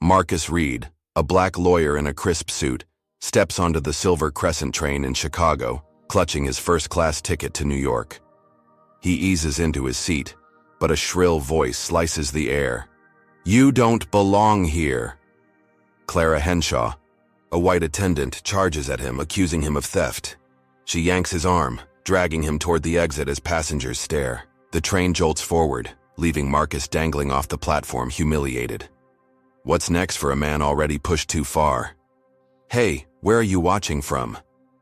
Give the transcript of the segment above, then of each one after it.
Marcus Reed, a black lawyer in a crisp suit, steps onto the Silver Crescent train in Chicago, clutching his first-class ticket to New York. He eases into his seat, but a shrill voice slices the air. "You don't belong here." Clara Henshaw, a white attendant, charges at him, accusing him of theft. She yanks his arm, dragging him toward the exit as passengers stare. The train jolts forward, leaving Marcus dangling off the platform, humiliated. What's next for a man already pushed too far? Hey, where are you watching from?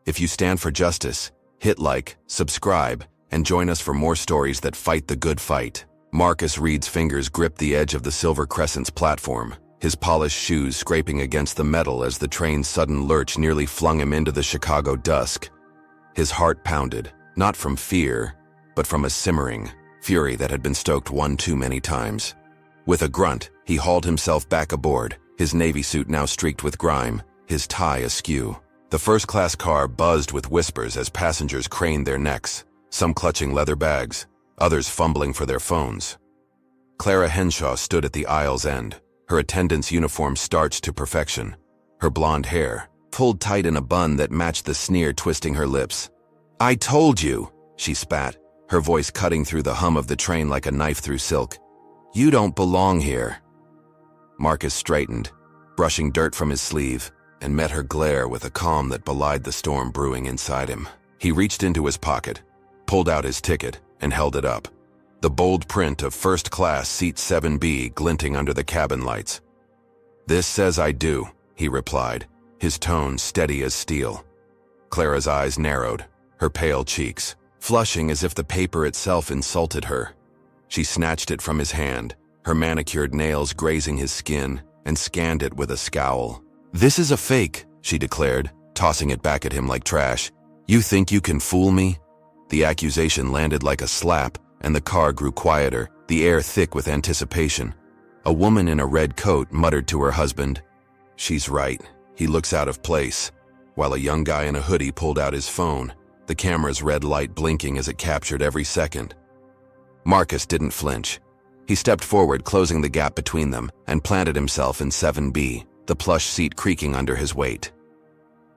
If you stand for justice, hit like, subscribe, and join us for more stories that fight the good fight. Marcus Reed's fingers grip the edge of the Silver Crescent's platform, his polished shoes scraping against the metal as the train's sudden lurch nearly flung him into the Chicago dusk. His heart pounded, not from fear, but from a simmering fury that had been stoked one too many times. With a grunt, he hauled himself back aboard, his navy suit now streaked with grime, his tie askew. The first-class car buzzed with whispers as passengers craned their necks, some clutching leather bags, others fumbling for their phones. Clara Henshaw stood at the aisle's end, her attendant's uniform starched to perfection, her blonde hair pulled tight in a bun that matched the sneer twisting her lips. "I told you," she spat, her voice cutting through the hum of the train like a knife through silk. "You don't belong here." Marcus straightened, brushing dirt from his sleeve, and met her glare with a calm that belied the storm brewing inside him. He reached into his pocket, pulled out his ticket, and held it up. The bold print of First Class Seat 7B glinting under the cabin lights. "This says I do," he replied, his tone steady as steel. Clara's eyes narrowed, her pale cheeks flushing as if the paper itself insulted her. She snatched it from his hand, her manicured nails grazing his skin, and scanned it with a scowl. "This is a fake," she declared, tossing it back at him like trash. "You think you can fool me?" The accusation landed like a slap, and the car grew quieter, the air thick with anticipation. A woman in a red coat muttered to her husband, "She's right." He looks out of place, while a young guy in a hoodie pulled out his phone, the camera's red light blinking as it captured every second. Marcus didn't flinch. He stepped forward, closing the gap between them, and planted himself in 7B, the plush seat creaking under his weight.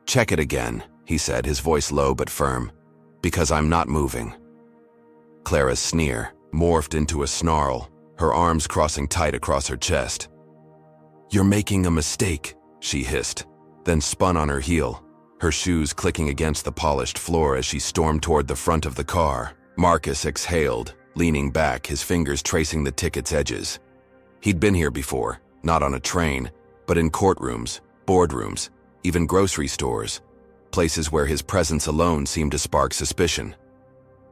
"Check it again," he said, his voice low but firm, "because I'm not moving." Clara's sneer morphed into a snarl, her arms crossing tight across her chest. "You're making a mistake," she hissed, then spun on her heel, her shoes clicking against the polished floor as she stormed toward the front of the car. Marcus exhaled, leaning back, his fingers tracing the ticket's edges. He'd been here before, not on a train, but in courtrooms, boardrooms, even grocery stores, places where his presence alone seemed to spark suspicion.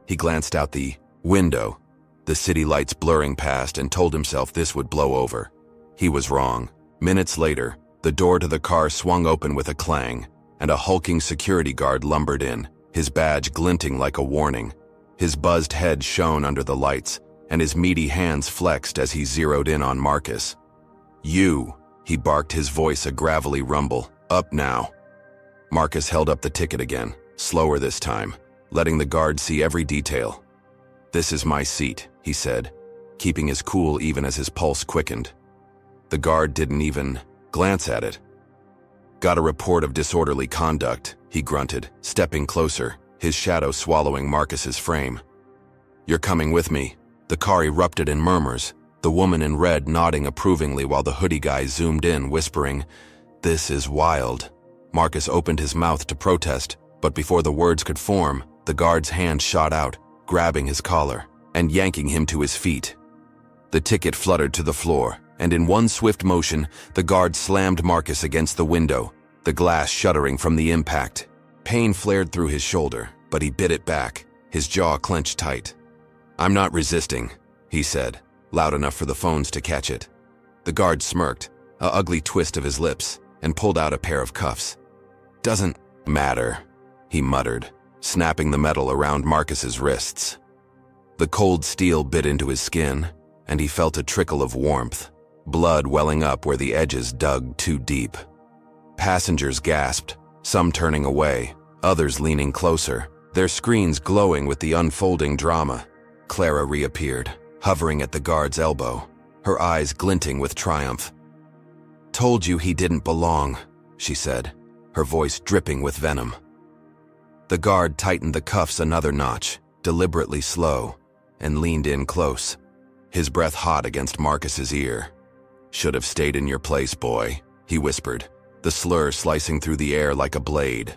He glanced out the window, the city lights blurring past, and told himself this would blow over. He was wrong. Minutes later, the door to the car swung open with a clang, and a hulking security guard lumbered in, his badge glinting like a warning. His buzzed head shone under the lights, and his meaty hands flexed as he zeroed in on Marcus. "You," he barked, his voice a gravelly rumble. "Up now." Marcus held up the ticket again, slower this time, letting the guard see every detail. "This is my seat," he said, keeping his cool even as his pulse quickened. The guard didn't even glance at it. "Got a report of disorderly conduct," he grunted, stepping closer, his shadow swallowing Marcus's frame. "You're coming with me." The car erupted in murmurs, the woman in red nodding approvingly while the hoodie guy zoomed in, whispering, "This is wild." Marcus opened his mouth to protest, but before the words could form, the guard's hand shot out, grabbing his collar and yanking him to his feet. The ticket fluttered to the floor, and in one swift motion, the guard slammed Marcus against the window, the glass shuddering from the impact. Pain flared through his shoulder, but he bit it back, his jaw clenched tight. "I'm not resisting," he said, loud enough for the phones to catch it. The guard smirked, a ugly twist of his lips, and pulled out a pair of cuffs. "Doesn't matter," he muttered, snapping the metal around Marcus's wrists. The cold steel bit into his skin, and he felt a trickle of warmth, blood welling up where the edges dug too deep. Passengers gasped, some turning away, others leaning closer, their screens glowing with the unfolding drama. Clara reappeared, hovering at the guard's elbow, her eyes glinting with triumph. Told you he didn't belong, she said, her voice dripping with venom. The guard tightened the cuffs another notch, deliberately slow, and leaned in close, his breath hot against Marcus's ear. Should have stayed in your place, boy, he whispered, the slur slicing through the air like a blade.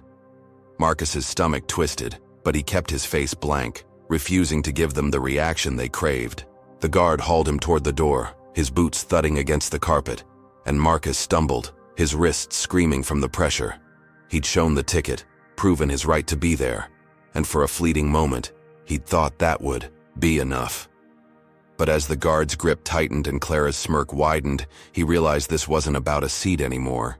Marcus's stomach twisted, but he kept his face blank, refusing to give them the reaction they craved. The guard hauled him toward the door, his boots thudding against the carpet, and Marcus stumbled, his wrists screaming from the pressure. He'd shown the ticket, proven his right to be there, and for a fleeting moment, he'd thought that would be enough. But as the guard's grip tightened and Clara's smirk widened, he realized this wasn't about a seat anymore.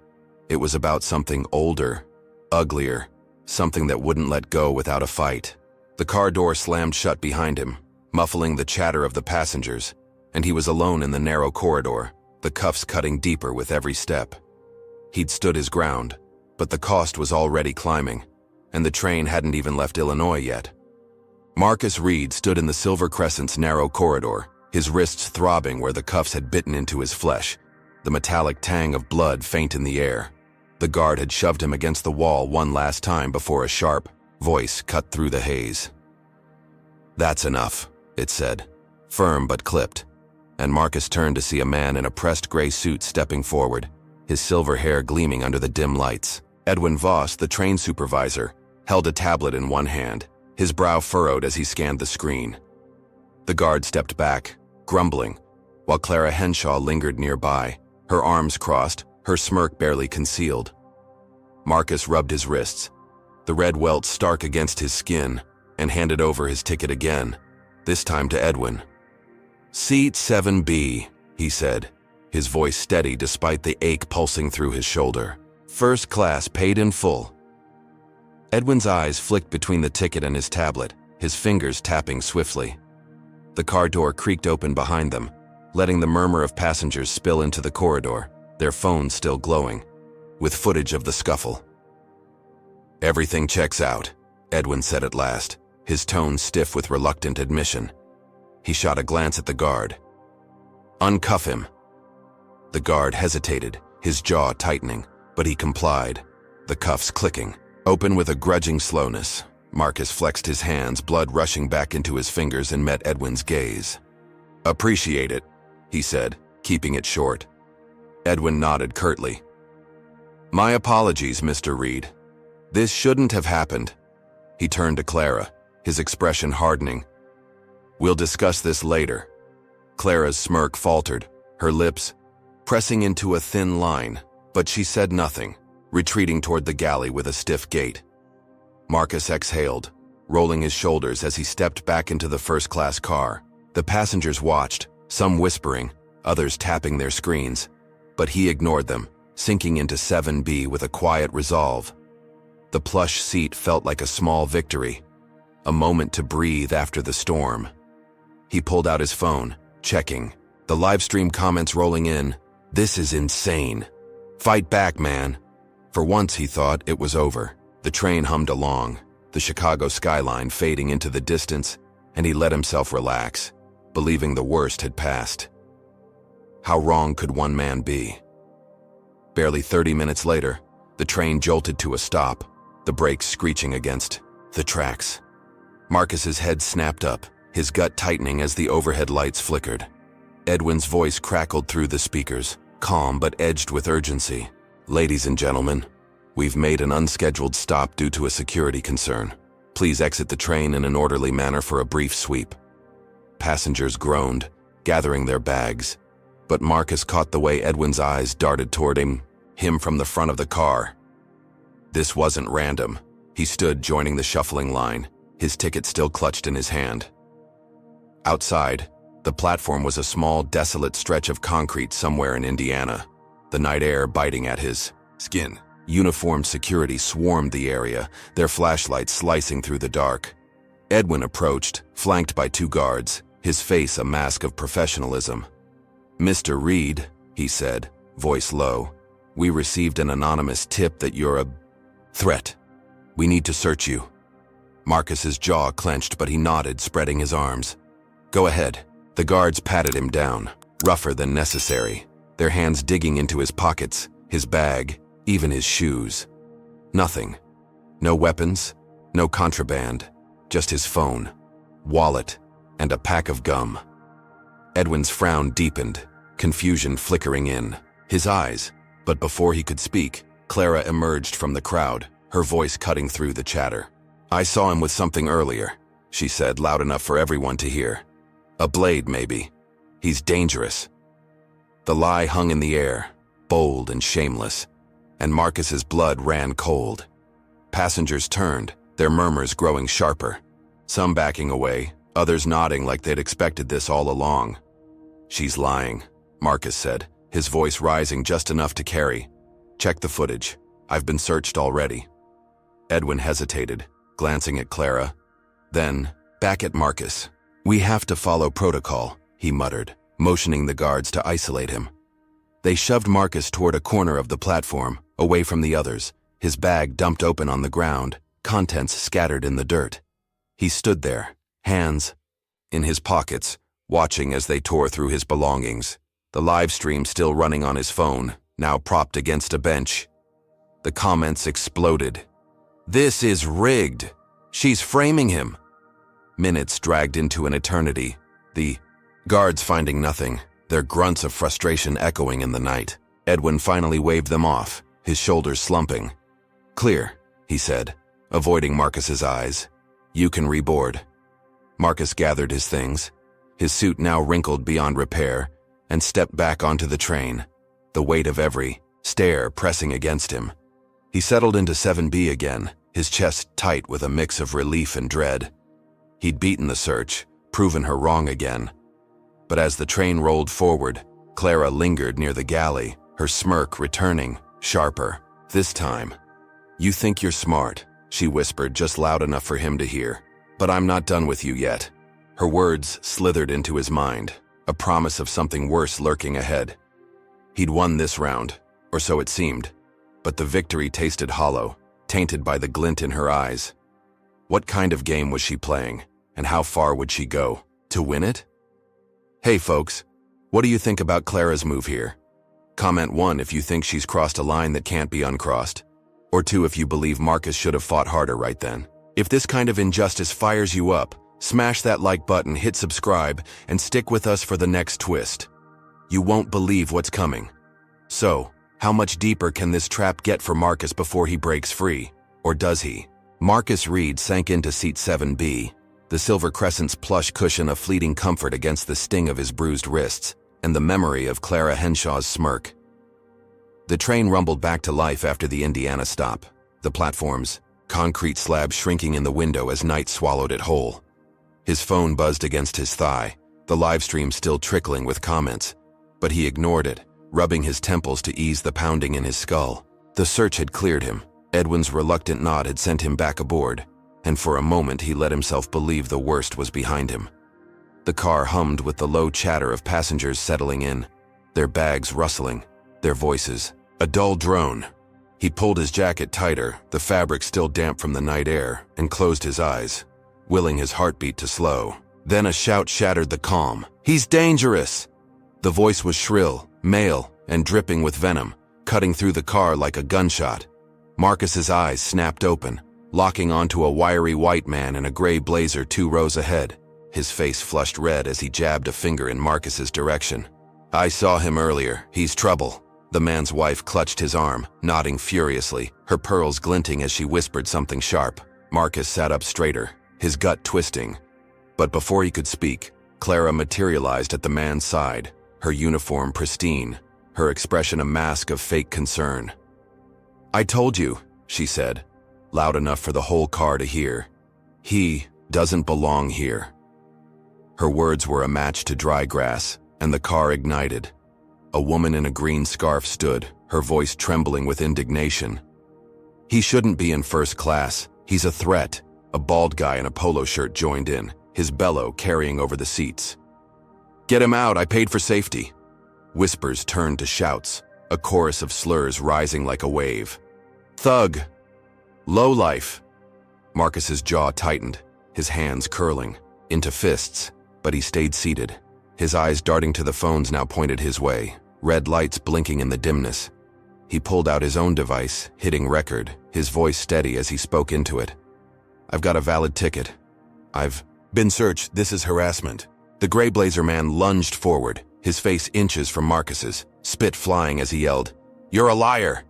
It was about something older, uglier, something that wouldn't let go without a fight. The car door slammed shut behind him, muffling the chatter of the passengers, and he was alone in the narrow corridor, the cuffs cutting deeper with every step. He'd stood his ground, but the cost was already climbing, and the train hadn't even left Illinois yet. Marcus Reed stood in the Silver Crescent's narrow corridor, his wrists throbbing where the cuffs had bitten into his flesh, the metallic tang of blood faint in the air. The guard had shoved him against the wall one last time before a sharp voice cut through the haze. "That's enough," it said, firm but clipped, and Marcus turned to see a man in a pressed gray suit stepping forward, his silver hair gleaming under the dim lights. Edwin Voss, the train supervisor, held a tablet in one hand, his brow furrowed as he scanned the screen. The guard stepped back, grumbling, while Clara Henshaw lingered nearby, her arms crossed, her smirk barely concealed. Marcus rubbed his wrists, the red welt stark against his skin, and handed over his ticket again, this time to Edwin. "Seat 7B, he said, his voice steady despite the ache pulsing through his shoulder. "First class, paid in full." Edwin's eyes flicked between the ticket and his tablet, his fingers tapping swiftly. The car door creaked open behind them, letting the murmur of passengers spill into the corridor, their phones still glowing, with footage of the scuffle. "Everything checks out," Edwin said at last, his tone stiff with reluctant admission. He shot a glance at the guard. "Uncuff him." The guard hesitated, his jaw tightening, but he complied, the cuffs clicking. Open with a grudging slowness, Marcus flexed his hands, blood rushing back into his fingers, and met Edwin's gaze. "Appreciate it," he said, keeping it short. Edwin nodded curtly. "My apologies, Mr. Reed. This shouldn't have happened." He turned to Clara, his expression hardening. "We'll discuss this later." Clara's smirk faltered, her lips pressing into a thin line, but she said nothing, retreating toward the galley with a stiff gait. Marcus exhaled, rolling his shoulders as he stepped back into the first-class car. The passengers watched, some whispering, others tapping their screens, but he ignored them, sinking into 7B with a quiet resolve. The plush seat felt like a small victory, a moment to breathe after the storm. He pulled out his phone, checking, the live stream comments rolling in. "This is insane. Fight back, man." For once, he thought, it was over. The train hummed along, the Chicago skyline fading into the distance, and he let himself relax, believing the worst had passed. How wrong could one man be? Barely 30 minutes later, the train jolted to a stop, the brakes screeching against the tracks. Marcus's head snapped up, his gut tightening as the overhead lights flickered. Edwin's voice crackled through the speakers, calm but edged with urgency. "Ladies and gentlemen, we've made an unscheduled stop due to a security concern. Please exit the train in an orderly manner for a brief sweep." Passengers groaned, gathering their bags, but Marcus caught the way Edwin's eyes darted toward him from the front of the car. This wasn't random. He stood joining the shuffling line, his ticket still clutched in his hand. Outside, the platform was a small, desolate stretch of concrete somewhere in Indiana, the night air biting at his skin. Uniformed security swarmed the area, their flashlights slicing through the dark. Edwin approached, flanked by two guards, his face a mask of professionalism. "Mr. Reed," he said, voice low, "we received an anonymous tip that you're a threat. We need to search you." Marcus's jaw clenched, but he nodded, spreading his arms. "Go ahead." The guards patted him down, rougher than necessary. their hands digging into his pockets, his bag, even his shoes. Nothing. No weapons, no contraband, just his phone, wallet, and a pack of gum. Edwin's frown deepened, confusion flickering in his eyes, but before he could speak, Clara emerged from the crowd, her voice cutting through the chatter. "I saw him with something earlier," she said, loud enough for everyone to hear. "A blade, maybe. He's dangerous." The lie hung in the air, bold and shameless, and Marcus's blood ran cold. Passengers turned, their murmurs growing sharper. Some backing away, others nodding like they'd expected this all along. "She's lying," Marcus said, his voice rising just enough to carry. "Check the footage. I've been searched already." Edwin hesitated, glancing at Clara. Then, back at Marcus. "We have to follow protocol," he muttered, motioning the guards to isolate him. They shoved Marcus toward a corner of the platform, away from the others, his bag dumped open on the ground, contents scattered in the dirt. He stood there, hands in his pockets, watching as they tore through his belongings, the live stream still running on his phone, now propped against a bench. The comments exploded. "This is rigged. She's framing him." Minutes dragged into an eternity, the guards finding nothing, their grunts of frustration echoing in the night. Edwin finally waved them off, his shoulders slumping. "Clear," he said, avoiding Marcus's eyes. "You can reboard." Marcus gathered his things, his suit now wrinkled beyond repair, and stepped back onto the train, the weight of every stare pressing against him. He settled into 7B again, his chest tight with a mix of relief and dread. He'd beaten the search, proven her wrong again. But as the train rolled forward, Clara lingered near the galley, her smirk returning, sharper. This time. "You think you're smart," she whispered just loud enough for him to hear. "But I'm not done with you yet." Her words slithered into his mind, a promise of something worse lurking ahead. He'd won this round, or so it seemed, but the victory tasted hollow, tainted by the glint in her eyes. What kind of game was she playing, and how far would she go to win it? Hey folks, what do you think about Clara's move here? Comment 1 if you think she's crossed a line that can't be uncrossed, or 2 if you believe Marcus should have fought harder right then. If this kind of injustice fires you up, smash that like button, hit subscribe, and stick with us for the next twist. You won't believe what's coming. So, how much deeper can this trap get for Marcus before he breaks free? Or does he? Marcus Reed sank into seat 7B, the Silver Crescent's plush cushion a fleeting comfort against the sting of his bruised wrists and the memory of Clara Henshaw's smirk. The train rumbled back to life after the Indiana stop, the platform's concrete slab shrinking in the window as night swallowed it whole. His phone buzzed against his thigh, the live stream still trickling with comments, but he ignored it, rubbing his temples to ease the pounding in his skull. The search had cleared him. Edwin's reluctant nod had sent him back aboard, and for a moment he let himself believe the worst was behind him. The car hummed with the low chatter of passengers settling in, their bags rustling, their voices a dull drone. He pulled his jacket tighter, the fabric still damp from the night air, and closed his eyes, willing his heartbeat to slow. Then a shout shattered the calm. "He's dangerous!" The voice was shrill, male, and dripping with venom, cutting through the car like a gunshot. Marcus's eyes snapped open, locking onto a wiry white man in a gray blazer 2 rows ahead. His face flushed red as he jabbed a finger in Marcus's direction. "I saw him earlier. He's trouble." The man's wife clutched his arm, nodding furiously, her pearls glinting as she whispered something sharp. Marcus sat up straighter, his gut twisting. But before he could speak, Clara materialized at the man's side, her uniform pristine, her expression a mask of fake concern. "I told you," she said, loud enough for the whole car to hear. "He doesn't belong here." Her words were a match to dry grass, and the car ignited. A woman in a green scarf stood, her voice trembling with indignation. "He shouldn't be in first class. He's a threat." A bald guy in a polo shirt joined in, his bellow carrying over the seats. "Get him out, I paid for safety." Whispers turned to shouts, a chorus of slurs rising like a wave. "Thug! Lowlife!" Marcus's jaw tightened, his hands curling, into fists, but he stayed seated, his eyes darting to the phones now pointed his way. red lights blinking in the dimness. He pulled out his own device, hitting record, his voice steady as he spoke into it. "I've got a valid ticket. I've been searched. This is harassment." The gray blazer man lunged forward, his face inches from Marcus's, spit flying as he yelled, "You're a liar!"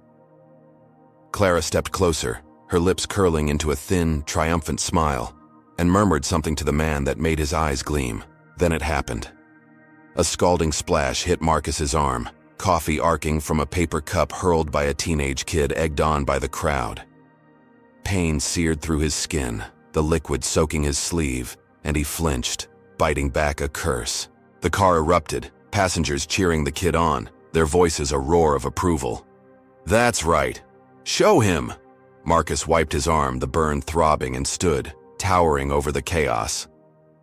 Clara stepped closer, her lips curling into a thin, triumphant smile, and murmured something to the man that made his eyes gleam. Then it happened. A scalding splash hit Marcus's arm, coffee arcing from a paper cup hurled by a teenage kid egged on by the crowd. Pain seared through his skin, the liquid soaking his sleeve, and he flinched, biting back a curse. The car erupted, passengers cheering the kid on, their voices a roar of approval. "That's right. Show him!" Marcus wiped his arm, the burn throbbing, and stood, towering over the chaos.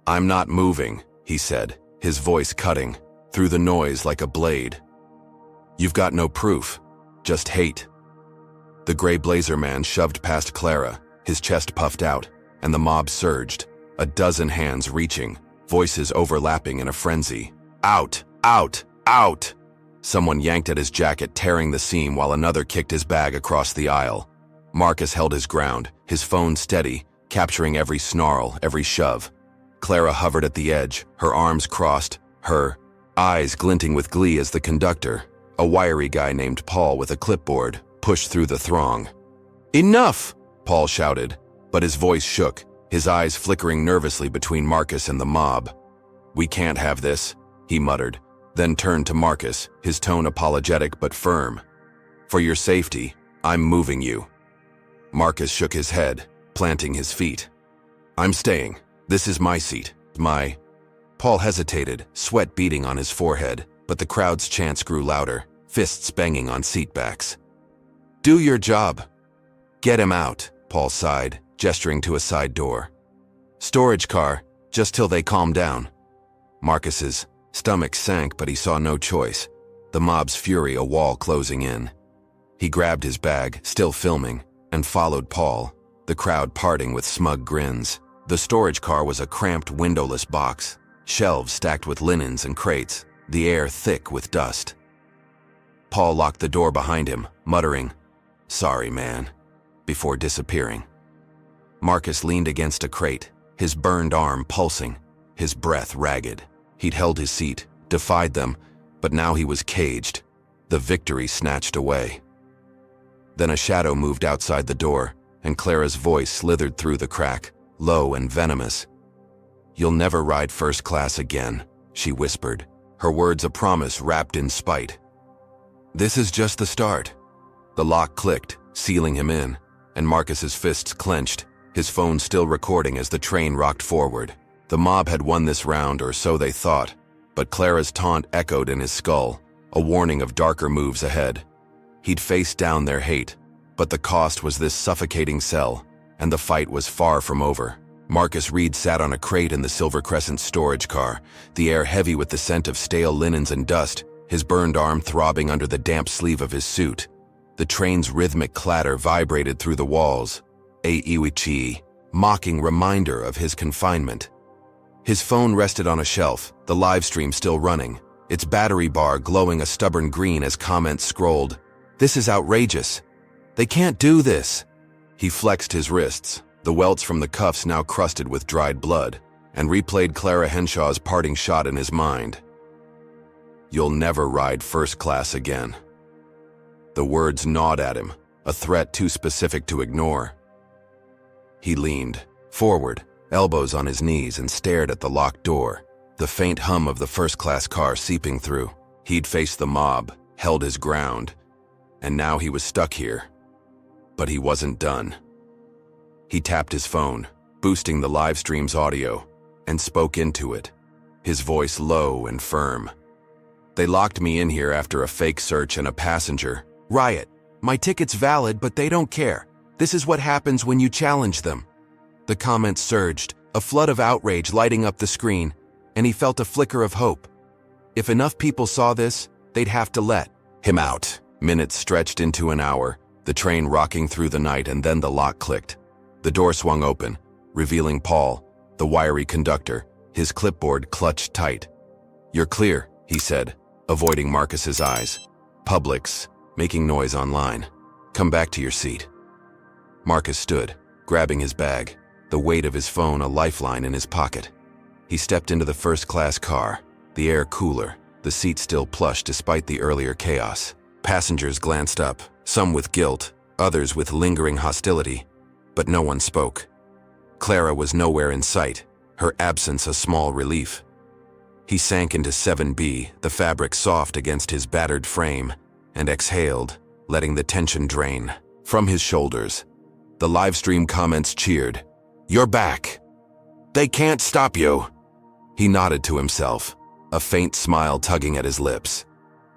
"I'm not moving," he said, his voice cutting through the noise like a blade. "You've got no proof, just hate." The gray blazer man shoved past Clara, his chest puffed out, and the mob surged, a dozen hands reaching, voices overlapping in a frenzy. "Out! Out! Out!" Someone yanked at his jacket, tearing the seam, while another kicked his bag across the aisle. Marcus held his ground, his phone steady, capturing every snarl, every shove. Clara hovered at the edge, her arms crossed, her eyes glinting with glee as the conductor, a wiry guy named Paul with a clipboard, pushed through the throng. "Enough!" Paul shouted, but his voice shook, his eyes flickering nervously between Marcus and the mob. "We can't have this," he muttered, then turned to Marcus, his tone apologetic but firm. "For your safety, I'm moving you." Marcus shook his head, planting his feet. "I'm staying. This is my seat. My—" Paul hesitated, sweat beading on his forehead, but the crowd's chants grew louder, fists banging on seatbacks. "Do your job." "Get him out," Paul sighed, gesturing to a side door. "Storage car, just till they calm down." Marcus's stomach sank, but he saw no choice, the mob's fury a wall closing in. He grabbed his bag, still filming, and followed Paul, the crowd parting with smug grins. The storage car was a cramped, windowless box, shelves stacked with linens and crates, the air thick with dust. Paul locked the door behind him, muttering, "Sorry, man," before disappearing. Marcus leaned against a crate, his burned arm pulsing, his breath ragged. He'd held his seat, defied them, but now he was caged, the victory snatched away. Then a shadow moved outside the door, and Clara's voice slithered through the crack, low and venomous. "You'll never ride first class again," she whispered, her words a promise wrapped in spite. "This is just the start." The lock clicked, sealing him in, and Marcus's fists clenched, his phone still recording as the train rocked forward. The mob had won this round, or so they thought, but Clara's taunt echoed in his skull, a warning of darker moves ahead. He'd faced down their hate, but the cost was this suffocating cell, and the fight was far from over. Marcus Reed sat on a crate in the Silver Crescent storage car, the air heavy with the scent of stale linens and dust, his burned arm throbbing under the damp sleeve of his suit. The train's rhythmic clatter vibrated through the walls, a iwichi, mocking reminder of his confinement. His phone rested on a shelf, the live stream still running, its battery bar glowing a stubborn green as comments scrolled, "This is outrageous. They can't do this." He flexed his wrists, the welts from the cuffs now crusted with dried blood, and replayed Clara Henshaw's parting shot in his mind. "You'll never ride first class again." The words gnawed at him, a threat too specific to ignore. He leaned forward, elbows on his knees, and stared at the locked door, the faint hum of the first-class car seeping through. He'd faced the mob, held his ground, and now he was stuck here. But he wasn't done. He tapped his phone, boosting the live stream's audio, and spoke into it, his voice low and firm. "They locked me in here after a fake search and a passenger riot. My ticket's valid, but they don't care. This is what happens when you challenge them." The comments surged, a flood of outrage lighting up the screen, and he felt a flicker of hope. If enough people saw this, they'd have to let him out. Minutes stretched into an hour, the train rocking through the night, and then the lock clicked. The door swung open, revealing Paul, the wiry conductor, his clipboard clutched tight. "You're clear," he said, avoiding Marcus's eyes. Publix, making noise online. Come back to your seat. Marcus stood, grabbing his bag, the weight of his phone a lifeline in his pocket. He stepped into the first-class car, the air cooler, the seat still plush despite the earlier chaos. Passengers glanced up, some with guilt, others with lingering hostility, but no one spoke. Clara was nowhere in sight, her absence a small relief. He sank into 7B, the fabric soft against his battered frame, and exhaled, letting the tension drain. From his shoulders, the livestream comments cheered. "You're back! They can't stop you!" He nodded to himself, a faint smile tugging at his lips.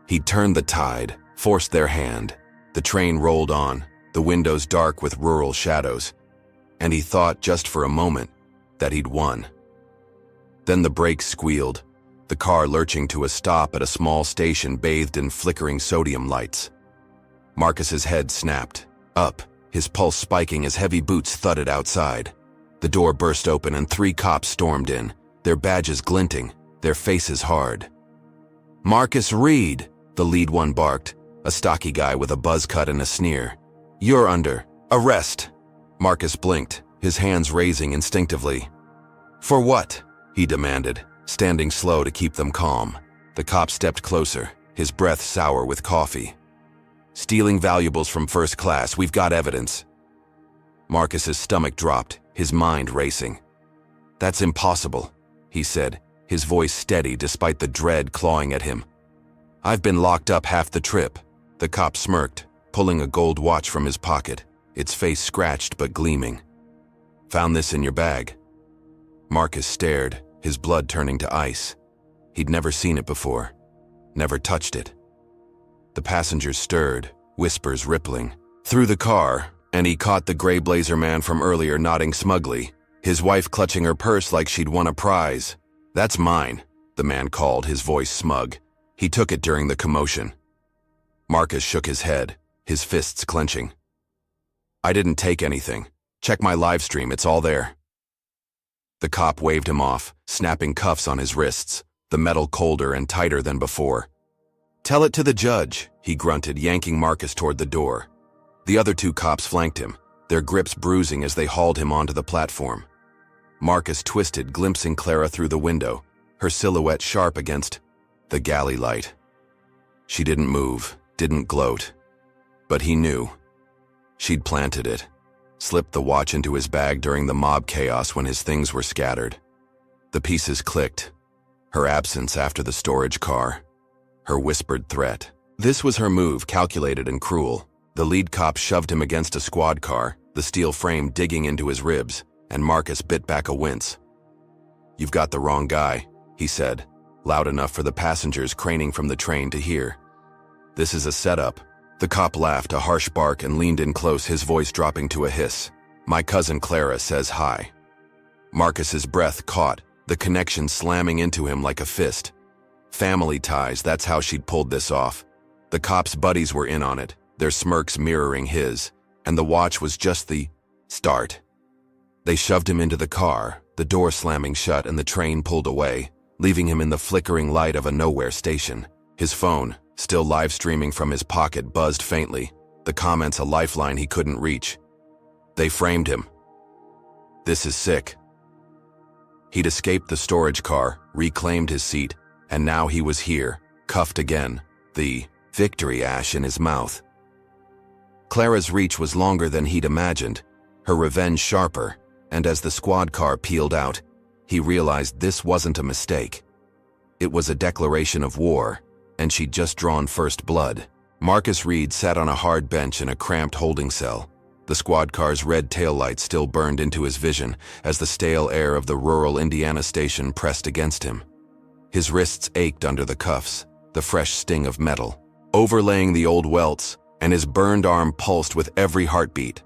He turned the tide, forced their hand. The train rolled on, the windows dark with rural shadows, and he thought just for a moment that he'd won. Then the brakes squealed, the car lurching to a stop at a small station bathed in flickering sodium lights. Marcus's head snapped, up, his pulse spiking as heavy boots thudded outside. The door burst open and 3 cops stormed in, their badges glinting, their faces hard. "Marcus Reed," the lead one barked, a stocky guy with a buzz cut and a sneer. "You're under arrest." Marcus blinked, his hands raising instinctively. "For what?" he demanded, standing slow to keep them calm. The cop stepped closer, his breath sour with coffee. "Stealing valuables from first class, we've got evidence." Marcus's stomach dropped, his mind racing. "That's impossible," he said, his voice steady despite the dread clawing at him. "I've been locked up half the trip." The cop smirked, pulling a gold watch from his pocket, its face scratched but gleaming. "Found this in your bag." Marcus stared, his blood turning to ice. He'd never seen it before, never touched it. The passengers stirred, whispers rippling. Through the car, and he caught the gray blazer man from earlier nodding smugly, his wife clutching her purse like she'd won a prize. "That's mine," the man called, his voice smug. He took it during the commotion. Marcus shook his head, his fists clenching. "I didn't take anything. Check my live stream, it's all there." The cop waved him off, snapping cuffs on his wrists, the metal colder and tighter than before. "Tell it to the judge," he grunted, yanking Marcus toward the door. The other 2 cops flanked him, their grips bruising as they hauled him onto the platform. Marcus twisted, glimpsing Clara through the window, her silhouette sharp against the galley light. She didn't move, didn't gloat. But he knew. She'd planted it, slipped the watch into his bag during the mob chaos when his things were scattered. The pieces clicked. Her absence after the storage car. Her whispered threat. This was her move, calculated and cruel. The lead cop shoved him against a squad car, the steel frame digging into his ribs, and Marcus bit back a wince. "You've got the wrong guy," he said, loud enough for the passengers craning from the train to hear. "This is a setup." The cop laughed, a harsh bark, and leaned in close, his voice dropping to a hiss. "My cousin Clara says hi." Marcus's breath caught, the connection slamming into him like a fist. Family ties, that's how she'd pulled this off. The cop's buddies were in on it, their smirks mirroring his, and the watch was just the start. They shoved him into the car, the door slamming shut, and the train pulled away, leaving him in the flickering light of a nowhere station. His phone, still live streaming from his pocket, buzzed faintly, the comments a lifeline he couldn't reach. They framed him. "This is sick." He'd escaped the storage car, reclaimed his seat, and now he was here, cuffed again, the victory ash in his mouth. Clara's reach was longer than he'd imagined, her revenge sharper, and as the squad car peeled out, he realized this wasn't a mistake. It was a declaration of war, and she'd just drawn first blood. Marcus Reed sat on a hard bench in a cramped holding cell. The squad car's red taillights still burned into his vision as the stale air of the rural Indiana station pressed against him. His wrists ached under the cuffs, the fresh sting of metal, overlaying the old welts, and his burned arm pulsed with every heartbeat.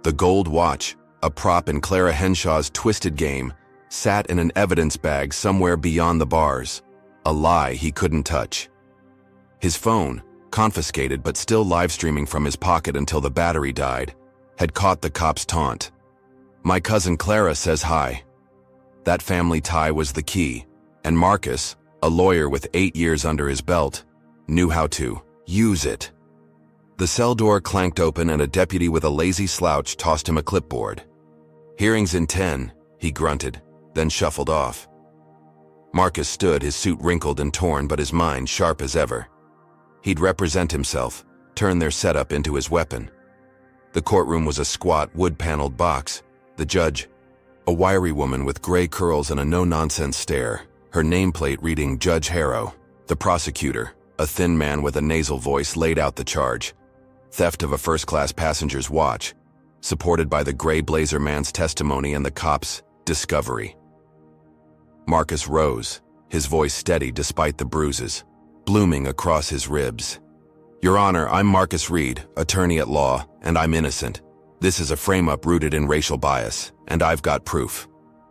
The gold watch, a prop in Clara Henshaw's twisted game, sat in an evidence bag somewhere beyond the bars, a lie he couldn't touch. His phone, confiscated but still live-streaming from his pocket until the battery died, had caught the cop's taunt. "My cousin Clara says hi." That family tie was the key, and Marcus, A lawyer with 8 years under his belt knew how to use it. The cell door clanked open and a deputy with a lazy slouch tossed him a clipboard. "Hearing's in 10, he grunted, then shuffled off. Marcus stood, his suit wrinkled and torn, but his mind sharp as ever. He'd represent himself, turn their setup into his weapon. The courtroom was a squat, wood-paneled box. The judge, a wiry woman with gray curls and a no-nonsense stare, her nameplate reading Judge Harrow. The prosecutor, a thin man with a nasal voice, laid out the charge. Theft of a first-class passenger's watch, supported by the gray blazer man's testimony and the cop's discovery. Marcus rose, his voice steady despite the bruises, blooming across his ribs. "Your Honor, I'm Marcus Reed, attorney at law, and I'm innocent. This is a frame-up rooted in racial bias, and I've got proof."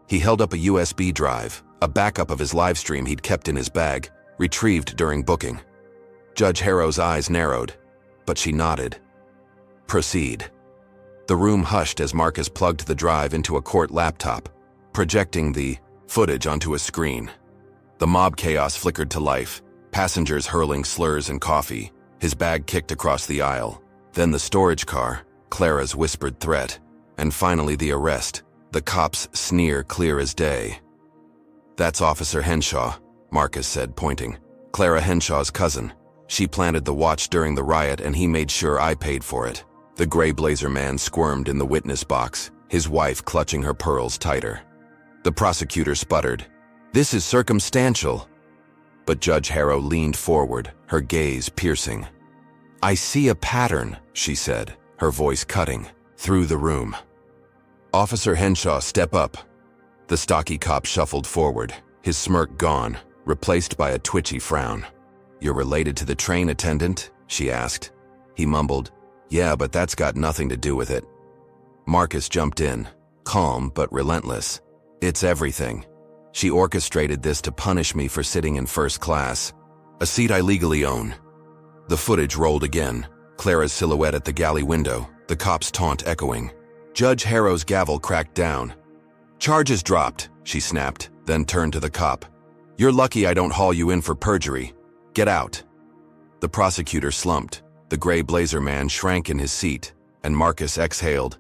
He held up a USB drive, a backup of his live stream he'd kept in his bag, retrieved during booking. Judge Harrow's eyes narrowed, but she nodded. "Proceed." The room hushed as Marcus plugged the drive into a court laptop, projecting the footage onto a screen. The mob chaos flickered to life, passengers hurling slurs and coffee, his bag kicked across the aisle, then the storage car, Clara's whispered threat, and finally the arrest, the cop's sneer clear as day. "That's Officer Henshaw," Marcus said, pointing. "Clara Henshaw's cousin. She planted the watch during the riot and he made sure I paid for it." The gray blazer man squirmed in the witness box, his wife clutching her pearls tighter. The prosecutor sputtered, "This is circumstantial." But Judge Harrow leaned forward, her gaze piercing. "I see a pattern," she said, her voice cutting through the room. "Officer Henshaw, step up." The stocky cop shuffled forward, his smirk gone, replaced by a twitchy frown. "You're related to the train attendant?" she asked. He mumbled, "Yeah, but that's got nothing to do with it." Marcus jumped in, calm but relentless. "It's everything. She orchestrated this to punish me for sitting in first class, a seat I legally own." The footage rolled again, Clara's silhouette at the galley window, the cop's taunt echoing. Judge Harrow's gavel cracked down. "Charges dropped," she snapped, then turned to the cop. "You're lucky I don't haul you in for perjury. Get out." The prosecutor slumped. The gray blazer man shrank in his seat, and Marcus exhaled,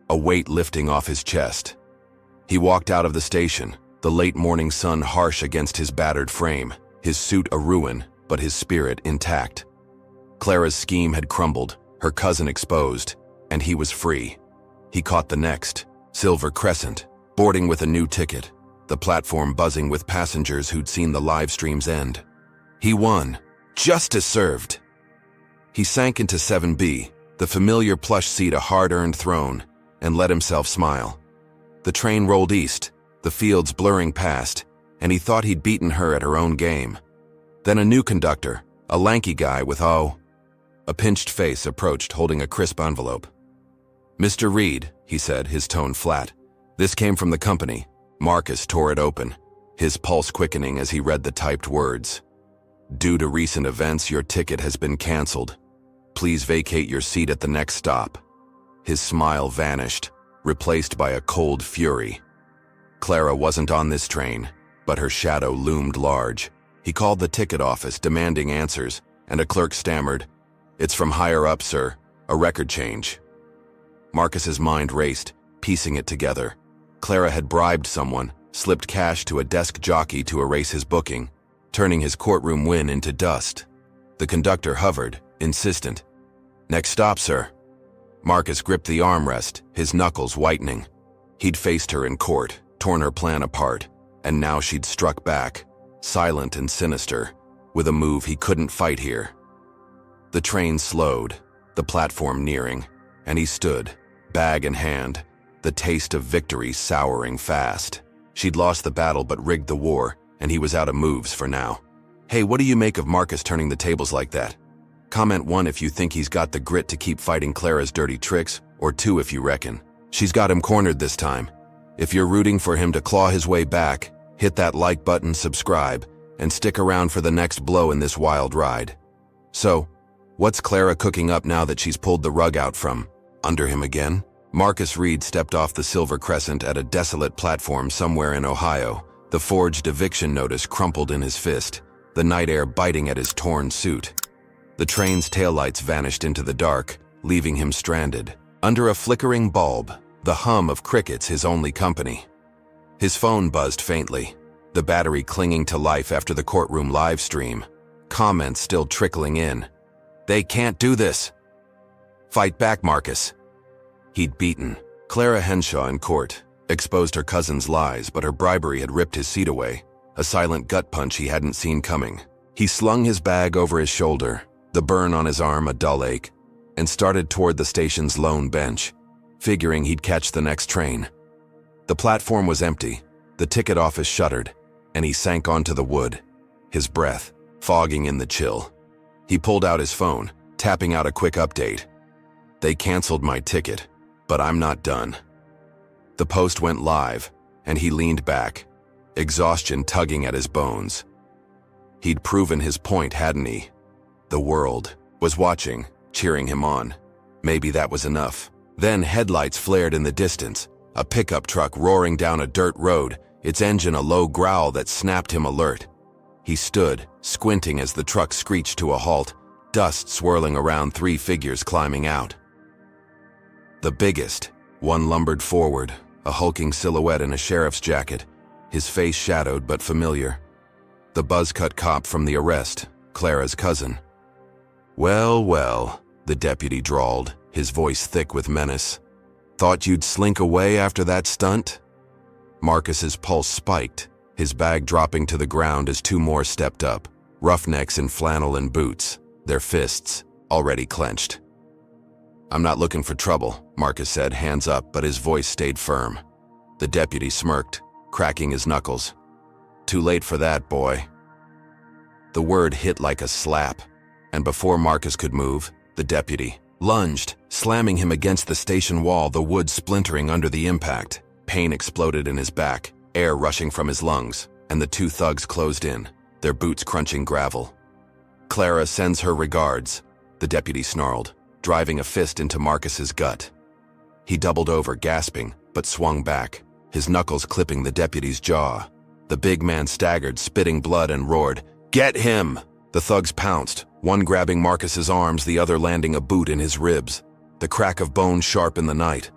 a weight lifting off his chest. He walked out of the station, the late morning sun harsh against his battered frame, his suit a ruin, but his spirit intact. Clara's scheme had crumbled, her cousin exposed, and he was free. He caught the next, Silver Crescent, boarding with a new ticket, the platform buzzing with passengers who'd seen the live stream's end. He won. Justice served. He sank into 7B, the familiar plush seat a hard-earned throne, and let himself smile. The train rolled east, the fields blurring past, and he thought he'd beaten her at her own game. Then a new conductor, a lanky guy with a pinched face, approached holding a crisp envelope. "Mr. Reed," he said, his tone flat. "This came from the company." Marcus tore it open, his pulse quickening as he read the typed words. "Due to recent events, your ticket has been canceled. Please vacate your seat at the next stop." His smile vanished, replaced by a cold fury. Clara wasn't on this train, but her shadow loomed large. He called the ticket office, demanding answers, and a clerk stammered, "It's from higher up, sir. A record change." Marcus's mind raced, piecing it together. Clara had bribed someone, slipped cash to a desk jockey to erase his booking, turning his courtroom win into dust. The conductor hovered, insistent. "Next stop, sir." Marcus gripped the armrest, his knuckles whitening. He'd faced her in court, torn her plan apart, and now she'd struck back, silent and sinister, with a move he couldn't fight here. The train slowed, the platform nearing, and he stood, bag in hand, the taste of victory souring fast. She'd lost the battle but rigged the war, and he was out of moves for now. "Hey, what do you make of Marcus turning the tables like that? Comment 1 if you think he's got the grit to keep fighting Clara's dirty tricks, or 2 if you reckon she's got him cornered this time. If you're rooting for him to claw his way back, hit that like button, subscribe, and stick around for the next blow in this wild ride. So, what's Clara cooking up now that she's pulled the rug out from under him again? Marcus Reed stepped off the Silver Crescent at a desolate platform somewhere in Ohio, The forged eviction notice crumpled in his fist, the night air biting at his torn suit. The train's taillights vanished into the dark, leaving him stranded. Under a flickering bulb, the hum of crickets his only company. His phone buzzed faintly, the battery clinging to life after the courtroom live stream. Comments still trickling in. "They can't do this. Fight back, Marcus." He'd beaten Clara Henshaw in court, exposed her cousin's lies, but her bribery had ripped his seat away, a silent gut punch he hadn't seen coming. He slung his bag over his shoulder, the burn on his arm a dull ache, and started toward the station's lone bench, figuring he'd catch the next train. The platform was empty, the ticket office shuttered, and he sank onto the wood, his breath fogging in the chill. He pulled out his phone, tapping out a quick update. "They canceled my ticket, but I'm not done." The post went live, and he leaned back, exhaustion tugging at his bones. He'd proven his point, hadn't he? The world was watching, cheering him on. Maybe that was enough. Then headlights flared in the distance, a pickup truck roaring down a dirt road, its engine a low growl that snapped him alert. He stood, squinting as the truck screeched to a halt, dust swirling around, 3 figures climbing out. The biggest, one lumbered forward, a hulking silhouette in a sheriff's jacket, his face shadowed but familiar. The buzz-cut cop from the arrest, Clara's cousin. "Well, well," the deputy drawled, his voice thick with menace. "Thought you'd slink away after that stunt?" Marcus's pulse spiked, his bag dropping to the ground as 2 more stepped up, roughnecks in flannel and boots, their fists already clenched. "I'm not looking for trouble," Marcus said, hands up, but his voice stayed firm. The deputy smirked, cracking his knuckles. "Too late for that, boy." The word hit like a slap, and before Marcus could move, the deputy lunged, slamming him against the station wall, the wood splintering under the impact. Pain exploded in his back, air rushing from his lungs, and the 2 thugs closed in, their boots crunching gravel. "Clara sends her regards," the deputy snarled, driving a fist into Marcus's gut. He doubled over, gasping, but swung back, his knuckles clipping the deputy's jaw. The big man staggered, spitting blood, and roared, "Get him!" The thugs pounced, one grabbing Marcus's arms, the other landing a boot in his ribs, the crack of bone sharp in the night.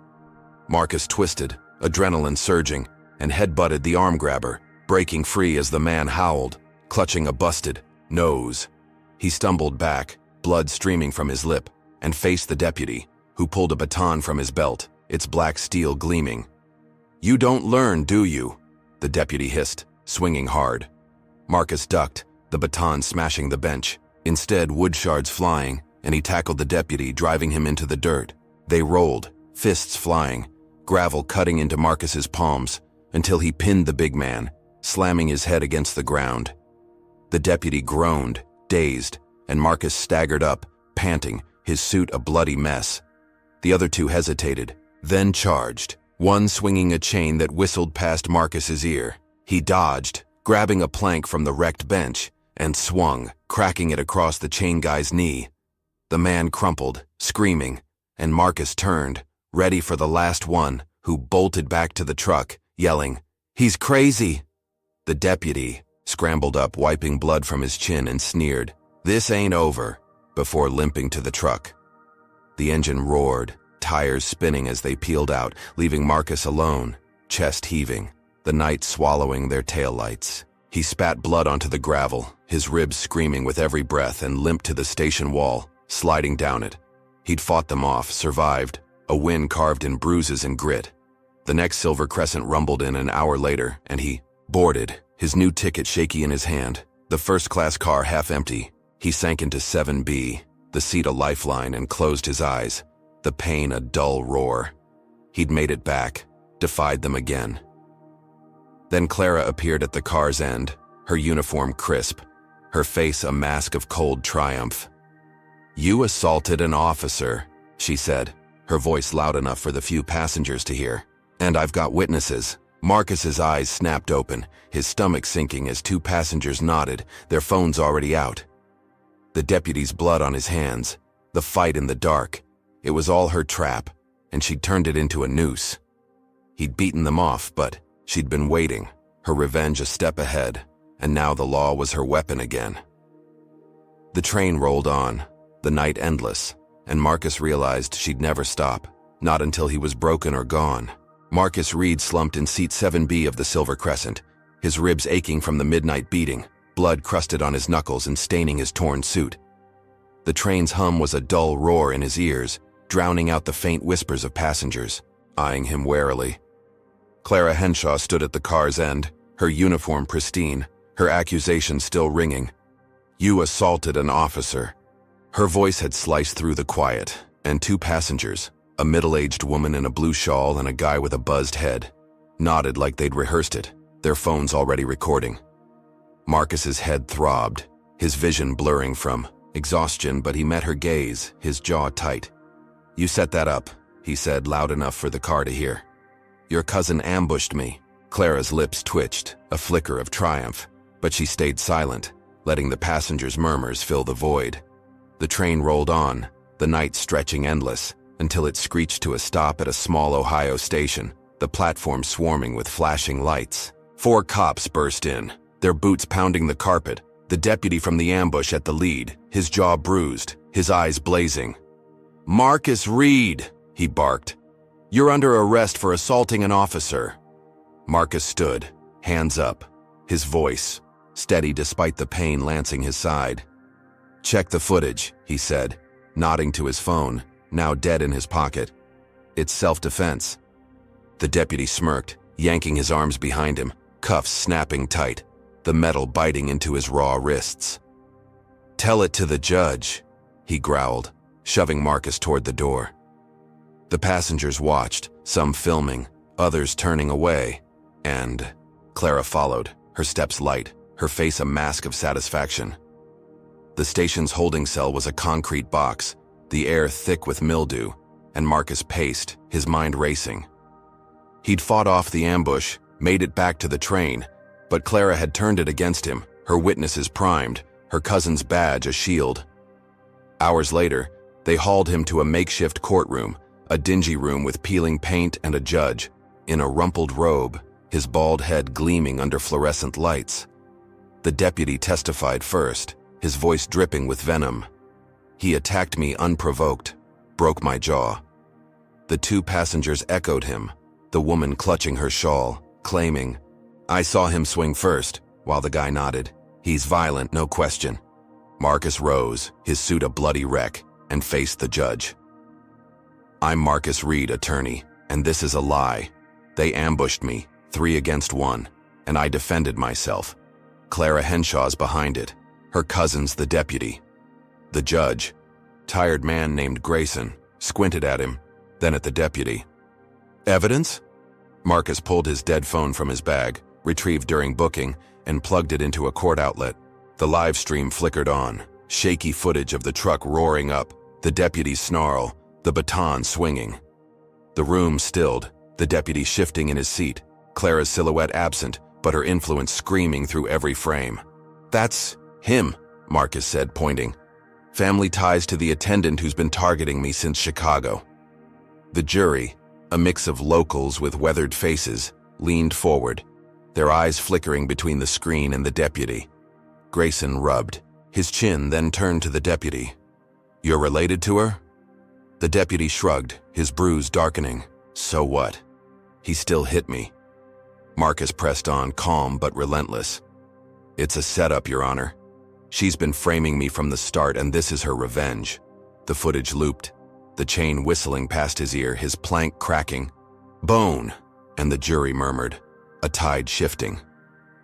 Marcus twisted, adrenaline surging, and headbutted the arm grabber, breaking free as the man howled, clutching a busted nose. He stumbled back, blood streaming from his lip, and faced the deputy, who pulled a baton from his belt, its black steel gleaming. "You don't learn, do you?" the deputy hissed, swinging hard. Marcus ducked, the baton smashing the bench. Instead, wood shards flying, and he tackled the deputy, driving him into the dirt. They rolled, fists flying, gravel cutting into Marcus's palms, until he pinned the big man, slamming his head against the ground. The deputy groaned, dazed, and Marcus staggered up, panting, his suit a bloody mess. The other 2 hesitated, then charged, one swinging a chain that whistled past Marcus's ear. He dodged, grabbing a plank from the wrecked bench, and swung, cracking it across the chain guy's knee. The man crumpled, screaming, and Marcus turned, ready for the last one, who bolted back to the truck, yelling, "He's crazy!" The deputy scrambled up, wiping blood from his chin, and sneered, "This ain't over," before limping to the truck. The engine roared, tires spinning as they peeled out, leaving Marcus alone, chest heaving, the night swallowing their taillights. He spat blood onto the gravel, his ribs screaming with every breath, and limped to the station wall, sliding down it. He'd fought them off, survived, a win carved in bruises and grit. The next Silver Crescent rumbled in an hour later, and he boarded, his new ticket shaky in his hand, the first-class car half empty. He sank into 7B, the seat a lifeline, and closed his eyes, the pain a dull roar. He'd made it back, defied them again. Then Clara appeared at the car's end, her uniform crisp, her face a mask of cold triumph. "You assaulted an officer," she said, her voice loud enough for the few passengers to hear. "And I've got witnesses." Marcus's eyes snapped open, his stomach sinking as 2 passengers nodded, their phones already out. The deputy's blood on his hands, the fight in the dark. It was all her trap, and she'd turned it into a noose. He'd beaten them off, but she'd been waiting, her revenge a step ahead, and now the law was her weapon again. The train rolled on, the night endless, and Marcus realized she'd never stop, not until he was broken or gone. Marcus Reed slumped in seat 7B of the Silver Crescent, his ribs aching from the midnight beating, blood crusted on his knuckles and staining his torn suit. The train's hum was a dull roar in his ears, drowning out the faint whispers of passengers, eyeing him warily. Clara Henshaw stood at the car's end, her uniform pristine, her accusation still ringing. "You assaulted an officer." Her voice had sliced through the quiet, and two passengers, a middle-aged woman in a blue shawl and a guy with a buzzed head, nodded like they'd rehearsed it, their phones already recording. Marcus's head throbbed, his vision blurring from exhaustion, but he met her gaze, his jaw tight. "You set that up," he said loud enough for the car to hear. "Your cousin ambushed me." Clara's lips twitched, a flicker of triumph, but she stayed silent, letting the passengers' murmurs fill the void. The train rolled on, the night stretching endless, until it screeched to a stop at a small Ohio station, the platform swarming with flashing lights. 4 cops burst in, their boots pounding the carpet, the deputy from the ambush at the lead, his jaw bruised, his eyes blazing. "Marcus Reed," he barked. "You're under arrest for assaulting an officer." Marcus stood, hands up, his voice steady despite the pain lancing his side. "Check the footage," he said, nodding to his phone, now dead in his pocket. "It's self-defense." The deputy smirked, yanking his arms behind him, cuffs snapping tight, the metal biting into his raw wrists. "Tell it to the judge," he growled, shoving Marcus toward the door. The passengers watched, some filming, others turning away, and Clara followed, her steps light, her face a mask of satisfaction. The station's holding cell was a concrete box, the air thick with mildew, and Marcus paced, his mind racing. He'd fought off the ambush, made it back to the train, but Clara had turned it against him, her witnesses primed, her cousin's badge a shield. Hours later, they hauled him to a makeshift courtroom, a dingy room with peeling paint and a judge, in a rumpled robe, his bald head gleaming under fluorescent lights. The deputy testified first, his voice dripping with venom. "He attacked me unprovoked, broke my jaw." The 2 passengers echoed him, the woman clutching her shawl, claiming, "I saw him swing first," while the guy nodded. "He's violent, no question." Marcus rose, his suit a bloody wreck, and faced the judge. "I'm Marcus Reed, attorney, and this is a lie. They ambushed me, 3 against 1, and I defended myself. Clara Henshaw's behind it. Her cousin's the deputy." The judge, tired man named Grayson, squinted at him, then at the deputy. "Evidence?" Marcus pulled his dead phone from his bag, retrieved during booking, and plugged it into a court outlet. The live stream flickered on, shaky footage of the truck roaring up, the deputy's snarl, the baton swinging. The room stilled, the deputy shifting in his seat, Clara's silhouette absent, but her influence screaming through every frame. "That's him," Marcus said, pointing. "Family ties to the attendant who's been targeting me since Chicago." The jury, a mix of locals with weathered faces, leaned forward, their eyes flickering between the screen and the deputy. Grayson rubbed, his chin then turned to the deputy. "You're related to her?" The deputy shrugged, his bruise darkening. "So what? He still hit me." Marcus pressed on, calm but relentless. "It's a setup, Your Honor. She's been framing me from the start, and this is her revenge." The footage looped, the chain whistling past his ear, his plank cracking. "Bone," and the jury murmured, a tide shifting.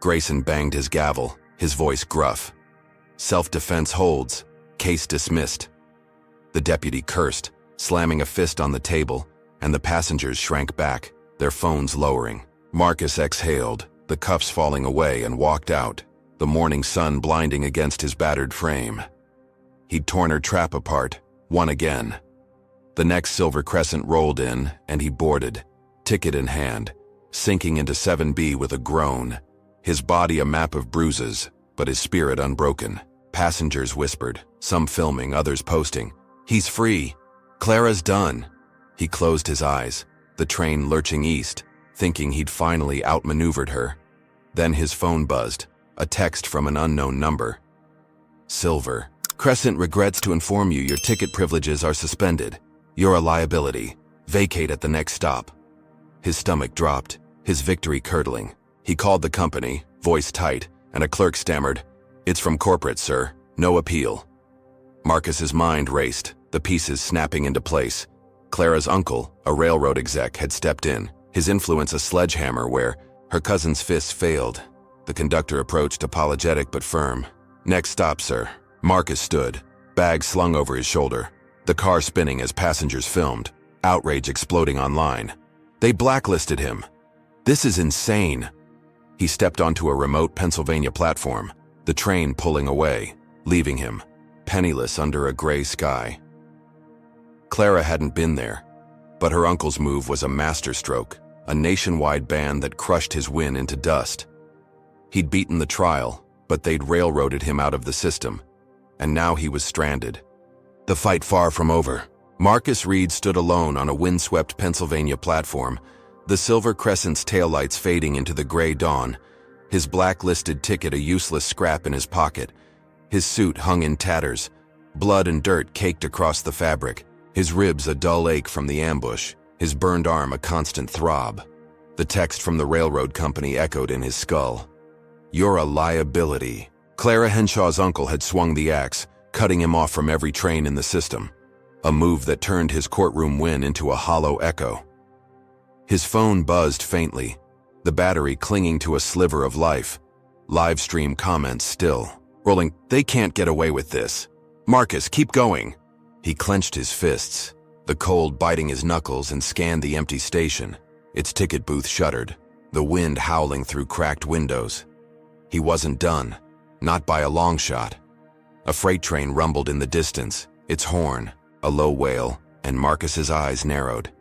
Grayson banged his gavel, his voice gruff. "Self-defense holds. Case dismissed." The deputy cursed, slamming a fist on the table, and the passengers shrank back, their phones lowering. Marcus exhaled, the cuffs falling away, and walked out, the morning sun blinding against his battered frame. He'd torn her trap apart, won again. The next Silver Crescent rolled in, and he boarded, ticket in hand, sinking into 7B with a groan, his body a map of bruises, but his spirit unbroken. Passengers whispered, some filming, others posting, "He's free. Clara's done." He closed his eyes, the train lurching east, thinking he'd finally outmaneuvered her. Then his phone buzzed, a text from an unknown number. Silver Crescent regrets to inform you your ticket privileges are suspended. You're a liability. Vacate at the next stop. His stomach dropped, his victory curdling. He called the company, voice tight, and a clerk stammered, "It's from corporate, sir. No appeal." Marcus's mind raced, the pieces snapping into place. Clara's uncle, a railroad exec, had stepped in, his influence a sledgehammer where her cousin's fists failed. The conductor approached, apologetic but firm. "Next stop, sir." Marcus stood, bag slung over his shoulder, the car spinning as passengers filmed, outrage exploding online. They blacklisted him. This is insane. He stepped onto a remote Pennsylvania platform, the train pulling away, leaving him, penniless under a gray sky. Clara hadn't been there, but her uncle's move was a masterstroke, a nationwide ban that crushed his win into dust. He'd beaten the trial, but they'd railroaded him out of the system, and now he was stranded. The fight far from over. Marcus Reed stood alone on a windswept Pennsylvania platform, the Silver Crescent's taillights fading into the gray dawn, his blacklisted ticket a useless scrap in his pocket. His suit hung in tatters, blood and dirt caked across the fabric, his ribs a dull ache from the ambush, his burned arm a constant throb. The text from the railroad company echoed in his skull. "You're a liability." Clara Henshaw's uncle had swung the axe, cutting him off from every train in the system, a move that turned his courtroom win into a hollow echo. His phone buzzed faintly, the battery clinging to a sliver of life. Live stream comments still rolling. "They can't get away with this. Marcus, keep going." He clenched his fists, the cold biting his knuckles, and scanned the empty station. Its ticket booth shuttered, the wind howling through cracked windows. He wasn't done, not by a long shot. A freight train rumbled in the distance, its horn, a low wail, and Marcus's eyes narrowed.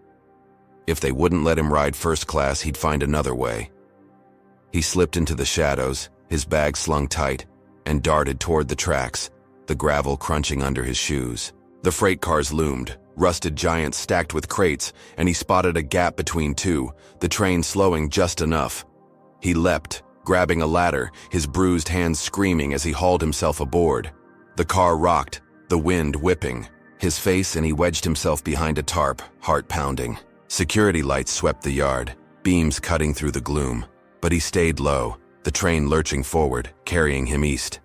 If they wouldn't let him ride first class, he'd find another way. He slipped into the shadows, his bag slung tight, and darted toward the tracks, the gravel crunching under his shoes. The freight cars loomed, rusted giants stacked with crates, and he spotted a gap between two, the train slowing just enough. He leapt, grabbing a ladder, his bruised hands screaming as he hauled himself aboard. The car rocked, the wind whipping his face, and he wedged himself behind a tarp, heart pounding. Security lights swept the yard, beams cutting through the gloom, but he stayed low, the train lurching forward, carrying him east.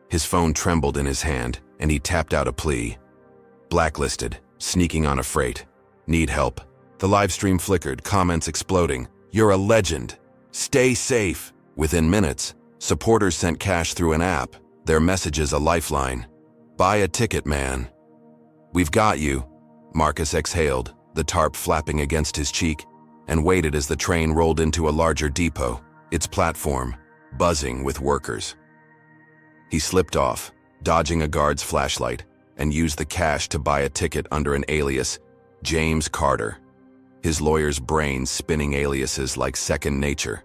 His phone trembled in his hand, and he tapped out a plea. "Blacklisted, sneaking on a freight. Need help." The live stream flickered, comments exploding. "You're a legend. Stay safe." Within minutes, supporters sent cash through an app, their messages a lifeline. "Buy a ticket, man." "We've got you." Marcus exhaled, the tarp flapping against his cheek, and waited as the train rolled into a larger depot, its platform buzzing with workers. He slipped off, dodging a guard's flashlight, and used the cash to buy a ticket under an alias, James Carter. His lawyer's brain spinning aliases like second nature.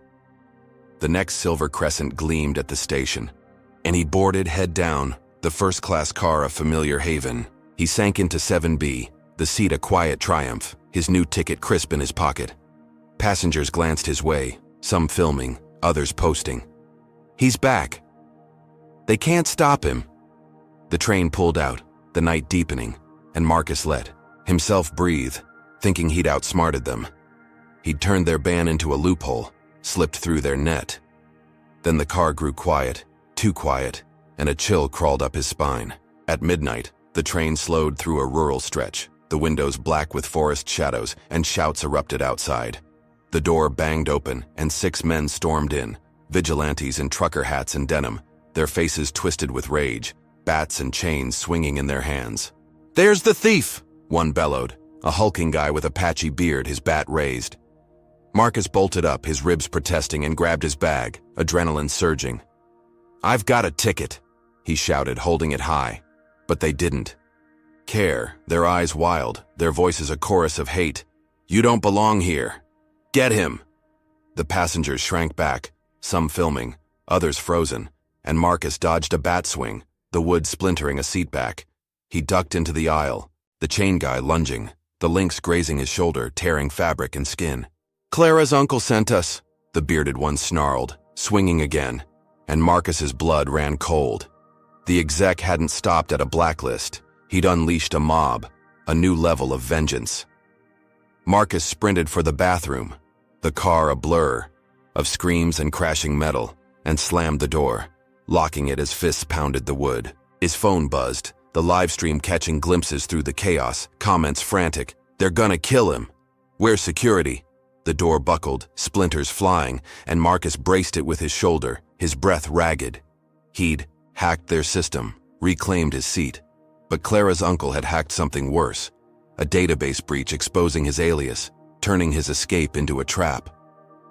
The next Silver Crescent gleamed at the station, and he boarded head down, the first-class car a familiar haven. He sank into 7B, the seat a quiet triumph, his new ticket crisp in his pocket. Passengers glanced his way, some filming, others posting. "He's back. They can't stop him." The train pulled out, the night deepening, and Marcus let himself breathe, thinking he'd outsmarted them. He'd turned their ban into a loophole, slipped through their net. Then the car grew quiet, too quiet, and a chill crawled up his spine. At midnight, the train slowed through a rural stretch, the windows black with forest shadows, and shouts erupted outside. The door banged open, and 6 men stormed in, vigilantes in trucker hats and denim, their faces twisted with rage, bats and chains swinging in their hands. "There's the thief!" one bellowed, a hulking guy with a patchy beard, his bat raised. Marcus bolted up, his ribs protesting, and grabbed his bag, adrenaline surging. "I've got a ticket," he shouted, holding it high. But they didn't care, their eyes wild, their voices a chorus of hate. "You don't belong here. Get him!" The passengers shrank back, some filming, others frozen, and Marcus dodged a bat swing, the wood splintering a seat back. He ducked into the aisle, the chain guy lunging, the lynx grazing his shoulder, tearing fabric and skin. "Clara's uncle sent us," the bearded one snarled, swinging again, and Marcus's blood ran cold. The exec hadn't stopped at a blacklist. He'd unleashed a mob, a new level of vengeance. Marcus sprinted for the bathroom, the car a blur of screams and crashing metal, and slammed the door, locking it as fists pounded the wood. His phone buzzed, the live stream catching glimpses through the chaos, comments frantic. "They're gonna kill him. Where's security?" The door buckled, splinters flying, and Marcus braced it with his shoulder, his breath ragged. He'd hacked their system, reclaimed his seat. But Clara's uncle had hacked something worse, a database breach exposing his alias, turning his escape into a trap.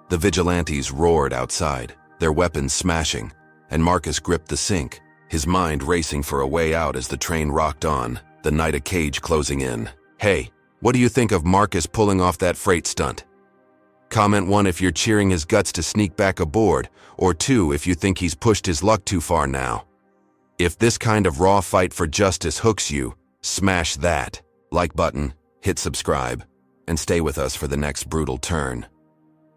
The vigilantes roared outside, their weapons smashing, and Marcus gripped the sink, his mind racing for a way out as the train rocked on, the night a cage closing in. Hey, what do you think of Marcus pulling off that freight stunt? Comment 1 if you're cheering his guts to sneak back aboard, or 2 if you think he's pushed his luck too far now. If this kind of raw fight for justice hooks you, smash that like button, hit subscribe, and stay with us for the next brutal turn.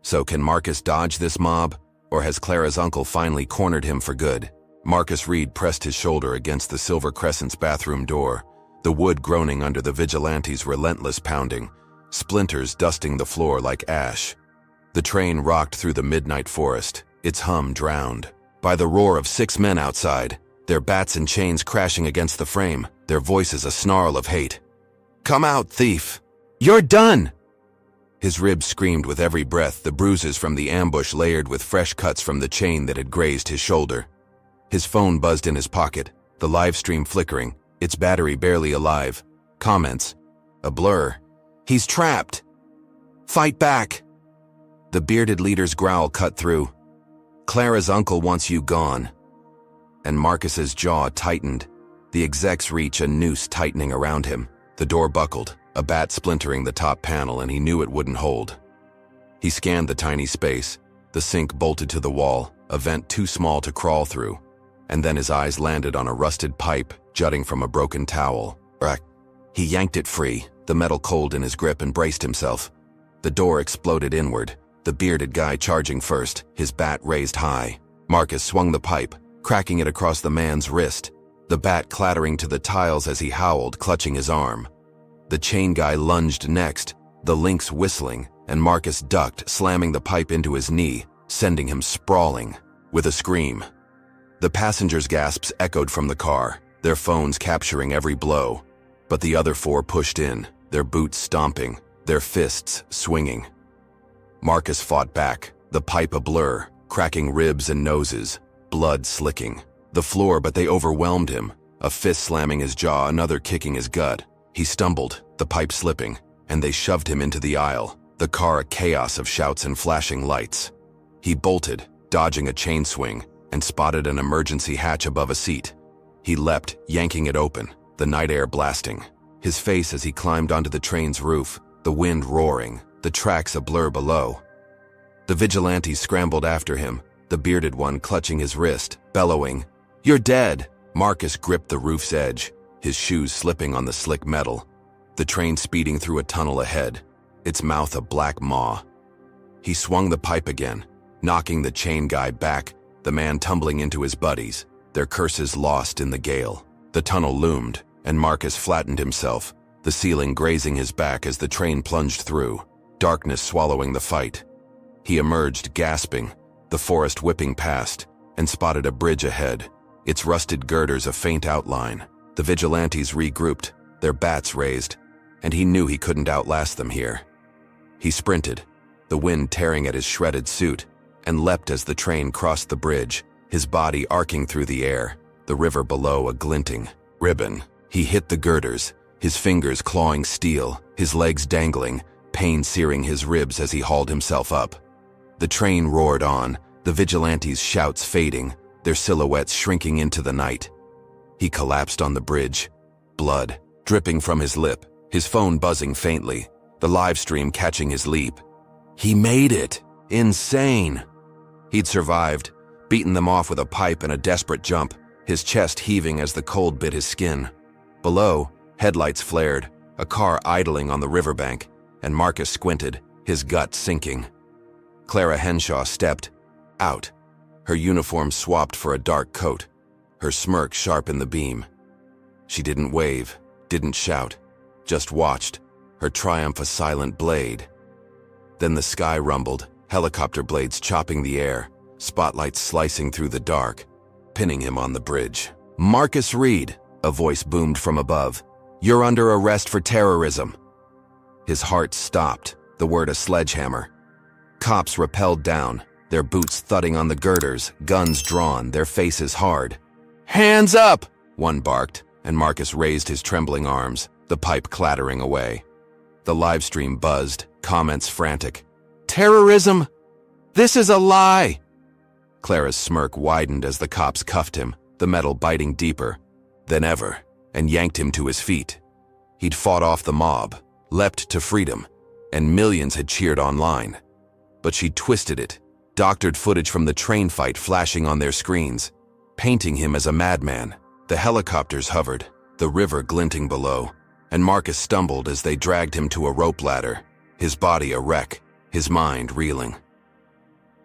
So can Marcus dodge this mob, or has Clara's uncle finally cornered him for good? Marcus Reed pressed his shoulder against the Silver Crescent's bathroom door, the wood groaning under the vigilantes' relentless pounding, splinters dusting the floor like ash. The train rocked through the midnight forest, its hum drowned by the roar of 6 men outside, their bats and chains crashing against the frame, their voices a snarl of hate. "Come out, thief! You're done!" His ribs screamed with every breath, the bruises from the ambush layered with fresh cuts from the chain that had grazed his shoulder. His phone buzzed in his pocket, the live stream flickering, its battery barely alive. Comments, a blur. "He's trapped! Fight back!" The bearded leader's growl cut through. "Clara's uncle wants you gone." And Marcus's jaw tightened, the exec's reach a noose tightening around him. The door buckled, a bat splintering the top panel, and he knew it wouldn't hold. He scanned the tiny space, the sink bolted to the wall, a vent too small to crawl through, and then his eyes landed on a rusted pipe jutting from a broken towel. He yanked it free, the metal cold in his grip, and braced himself. The door exploded inward, the bearded guy charging first, his bat raised high. Marcus swung the pipe, cracking it across the man's wrist, the bat clattering to the tiles as he howled, clutching his arm. The chain guy lunged next, the links whistling, and Marcus ducked, slamming the pipe into his knee, sending him sprawling. With a scream, the passengers' gasps echoed from the car, their phones capturing every blow. But the other 4 pushed in, their boots stomping, their fists swinging. Marcus fought back, the pipe a blur, cracking ribs and noses, blood slicking the floor, but they overwhelmed him, a fist slamming his jaw, another kicking his gut. He stumbled, the pipe slipping, and they shoved him into the aisle, the car a chaos of shouts and flashing lights. He bolted, dodging a chain swing, and spotted an emergency hatch above a seat. He leapt, yanking it open, the night air blasting. His face as he climbed onto the train's roof, the wind roaring, the tracks a blur below. The vigilantes scrambled after him, the bearded one clutching his wrist, bellowing, "You're dead!" Marcus gripped the roof's edge, his shoes slipping on the slick metal. The train speeding through a tunnel ahead, its mouth a black maw. He swung the pipe again, knocking the chain guy back, the man tumbling into his buddies, their curses lost in the gale. The tunnel loomed, and Marcus flattened himself, the ceiling grazing his back as the train plunged through, darkness swallowing the fight. He emerged, gasping, the forest whipping past, and spotted a bridge ahead, its rusted girders a faint outline. The vigilantes regrouped, their bats raised, and he knew he couldn't outlast them here. He sprinted, the wind tearing at his shredded suit, and leapt as the train crossed the bridge, his body arcing through the air, the river below a glinting ribbon. He hit the girders, his fingers clawing steel, his legs dangling, pain searing his ribs as he hauled himself up. The train roared on, the vigilantes' shouts fading, their silhouettes shrinking into the night. He collapsed on the bridge, blood dripping from his lip, his phone buzzing faintly, the live stream catching his leap. He made it! Insane! He'd survived, beaten them off with a pipe and a desperate jump, his chest heaving as the cold bit his skin. Below, headlights flared, a car idling on the riverbank, and Marcus squinted, his gut sinking. Clara Henshaw stepped out, Her uniform swapped for a dark coat, her smirk sharp in the beam. She didn't wave, didn't shout, just watched, her triumph a silent blade. Then the sky rumbled, helicopter blades chopping the air, spotlights slicing through the dark, pinning him on the bridge. "Marcus Reed," a voice boomed from above. "You're under arrest for terrorism." His heart stopped, the word a sledgehammer. Cops rappelled down, their boots thudding on the girders, guns drawn, their faces hard. "Hands up!" one barked, and Marcus raised his trembling arms, the pipe clattering away. The live stream buzzed, comments frantic. "Terrorism? This is a lie!" Clara's smirk widened as the cops cuffed him, the metal biting deeper than ever, and yanked him to his feet. He'd fought off the mob, leapt to freedom, and millions had cheered online. But she'd twisted it, doctored footage from the train fight flashing on their screens, painting him as a madman. The helicopters hovered, the river glinting below, and Marcus stumbled as they dragged him to a rope ladder, his body a wreck, his mind reeling.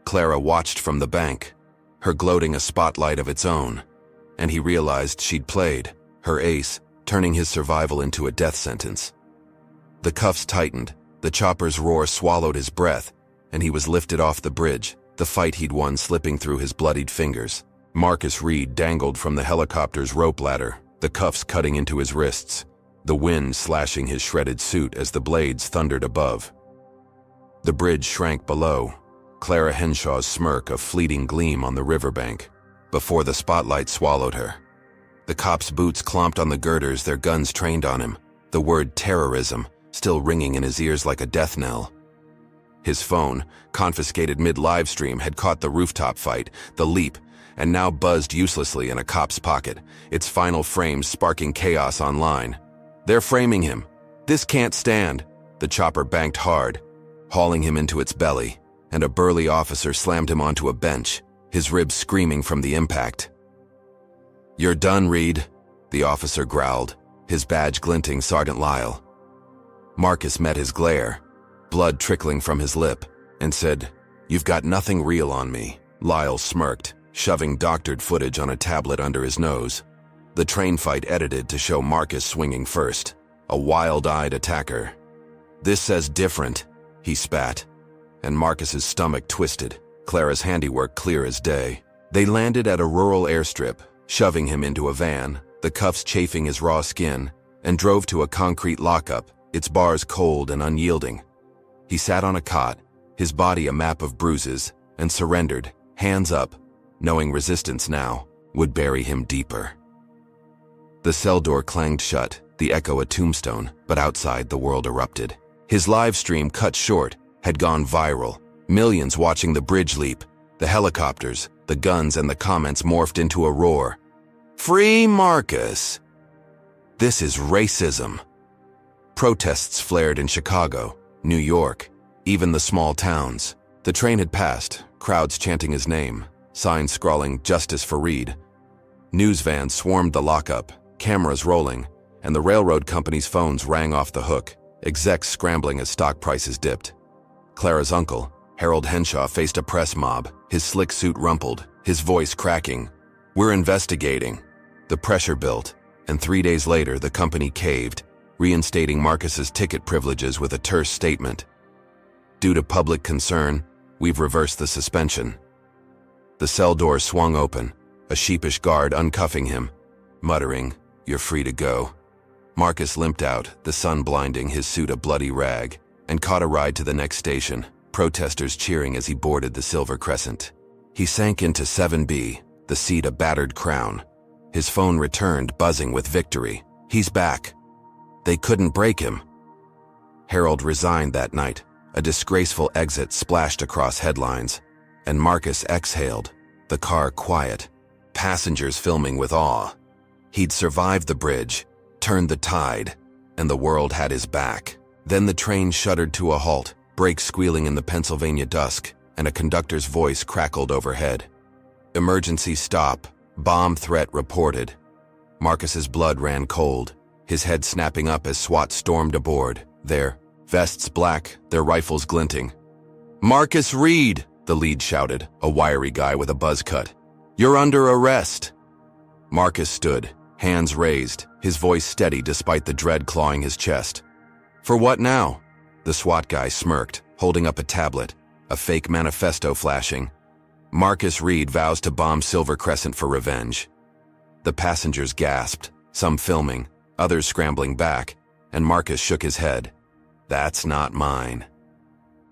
Clara watched from the bank, her gloating a spotlight of its own, and he realized she'd played, her ace, turning his survival into a death sentence. The cuffs tightened, the chopper's roar swallowed his breath, and he was lifted off the bridge, the fight he'd won slipping through his bloodied fingers. Marcus Reed dangled from the helicopter's rope ladder, the cuffs cutting into his wrists, the wind slashing his shredded suit as the blades thundered above. The bridge shrank below, Clara Henshaw's smirk a fleeting gleam on the riverbank, before the spotlight swallowed her. The cops' boots clomped on the girders, their guns trained on him, the word terrorism still ringing in his ears like a death knell. His phone, confiscated mid-livestream, had caught the rooftop fight, the leap, and now buzzed uselessly in a cop's pocket, its final frames sparking chaos online. "They're framing him. This can't stand." The chopper banked hard, hauling him into its belly, and a burly officer slammed him onto a bench, his ribs screaming from the impact. "You're done, Reed," the officer growled, his badge glinting Sergeant Lyle. Marcus met his glare, blood trickling from his lip, and said, "You've got nothing real on me." Lyle smirked, shoving doctored footage on a tablet under his nose. The train fight edited to show Marcus swinging first, a wild-eyed attacker. "This says different," he spat, and Marcus's stomach twisted, Clara's handiwork clear as day. They landed at a rural airstrip, shoving him into a van, the cuffs chafing his raw skin, and drove to a concrete lockup, its bars cold and unyielding. He sat on a cot, his body a map of bruises, and surrendered, hands up, knowing resistance now would bury him deeper. The cell door clanged shut, the echo a tombstone, but outside the world erupted. His live stream, cut short, had gone viral, millions watching the bridge leap, the helicopters, the guns, and the comments morphed into a roar. "Free Marcus! This is racism!" Protests flared in Chicago, New York, even the small towns. The train had passed, crowds chanting his name, signs scrawling "Justice for Reed." News vans swarmed the lockup, cameras rolling, and the railroad company's phones rang off the hook, execs scrambling as stock prices dipped. Clara's uncle, Harold Henshaw, faced a press mob, his slick suit rumpled, his voice cracking. "We're investigating." The pressure built, and 3 days later the company caved, reinstating Marcus's ticket privileges with a terse statement. "Due to public concern, we've reversed the suspension." The cell door swung open, a sheepish guard uncuffing him, muttering, "You're free to go." Marcus limped out, the sun blinding, his suit a bloody rag, and caught a ride to the next station, protesters cheering as he boarded the Silver Crescent. He sank into 7B, the seat a battered crown. His phone returned, buzzing with victory. "He's back." They couldn't break him. Harold resigned that night, a disgraceful exit splashed across headlines, and Marcus exhaled, the car quiet, passengers filming with awe. He'd survived the bridge, turned the tide, and the world had his back. Then the train shuddered to a halt, brakes squealing in the Pennsylvania dusk, and a conductor's voice crackled overhead. "Emergency stop. Bomb threat reported." Marcus's blood ran cold, his head snapping up as SWAT stormed aboard, their vests black, their rifles glinting. "Marcus Reed!" the lead shouted, a wiry guy with a buzz cut. "You're under arrest." Marcus stood, hands raised, his voice steady despite the dread clawing his chest. "For what now?" The SWAT guy smirked, holding up a tablet, a fake manifesto flashing. "Marcus Reed vows to bomb Silver Crescent for revenge." The passengers gasped, some filming, others scrambling back, and Marcus shook his head. "That's not mine."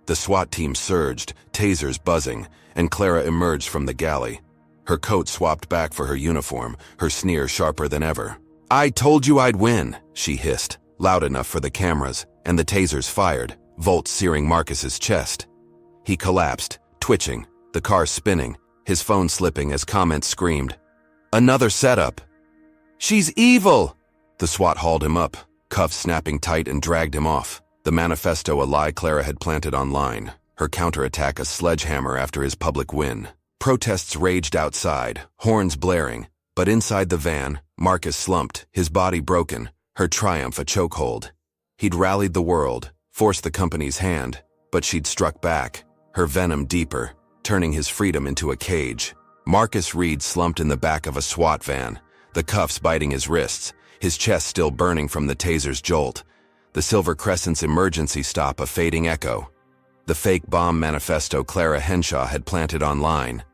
The SWAT team surged, tasers buzzing, and Clara emerged from the galley. Her coat swapped back for her uniform, her sneer sharper than ever. "I told you I'd win," she hissed, loud enough for the cameras, and the tasers fired, volts searing Marcus's chest. He collapsed, twitching, the car spinning, his phone slipping as comments screamed. "Another setup." "She's evil!" The SWAT hauled him up, cuffs snapping tight, and dragged him off. The manifesto a lie Clara had planted online, her counterattack a sledgehammer after his public win. Protests raged outside, horns blaring, but inside the van, Marcus slumped, his body broken, her triumph a chokehold. He'd rallied the world, forced the company's hand, but she'd struck back, her venom deeper, turning his freedom into a cage. Marcus Reed slumped in the back of a SWAT van, the cuffs biting his wrists, his chest still burning from the taser's jolt. The Silver Crescent's emergency stop a fading echo. The fake bomb manifesto Clara Henshaw had planted online.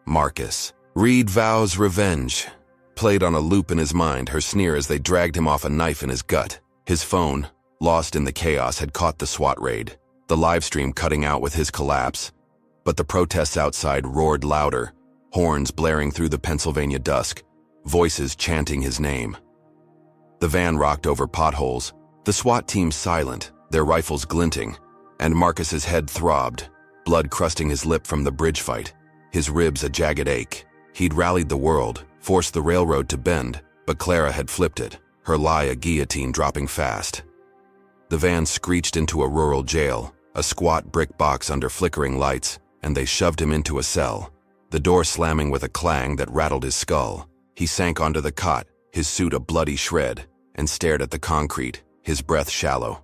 Marcus Reed vows revenge. Played on a loop in his mind, her sneer as they dragged him off, a knife in his gut. His phone, lost in the chaos, had caught the SWAT raid, the live stream cutting out with his collapse. But the protests outside roared louder, horns blaring through the Pennsylvania dusk, voices chanting his name. The van rocked over potholes, the SWAT team silent, their rifles glinting, and Marcus's head throbbed, blood crusting his lip from the bridge fight, his ribs a jagged ache. He'd rallied the world, forced the railroad to bend, but Clara had flipped it, her lie a guillotine dropping fast. The van screeched into a rural jail, a squat brick box under flickering lights, and they shoved him into a cell, the door slamming with a clang that rattled his skull. He sank onto the cot, his suit a bloody shred, and stared at the concrete, his breath shallow.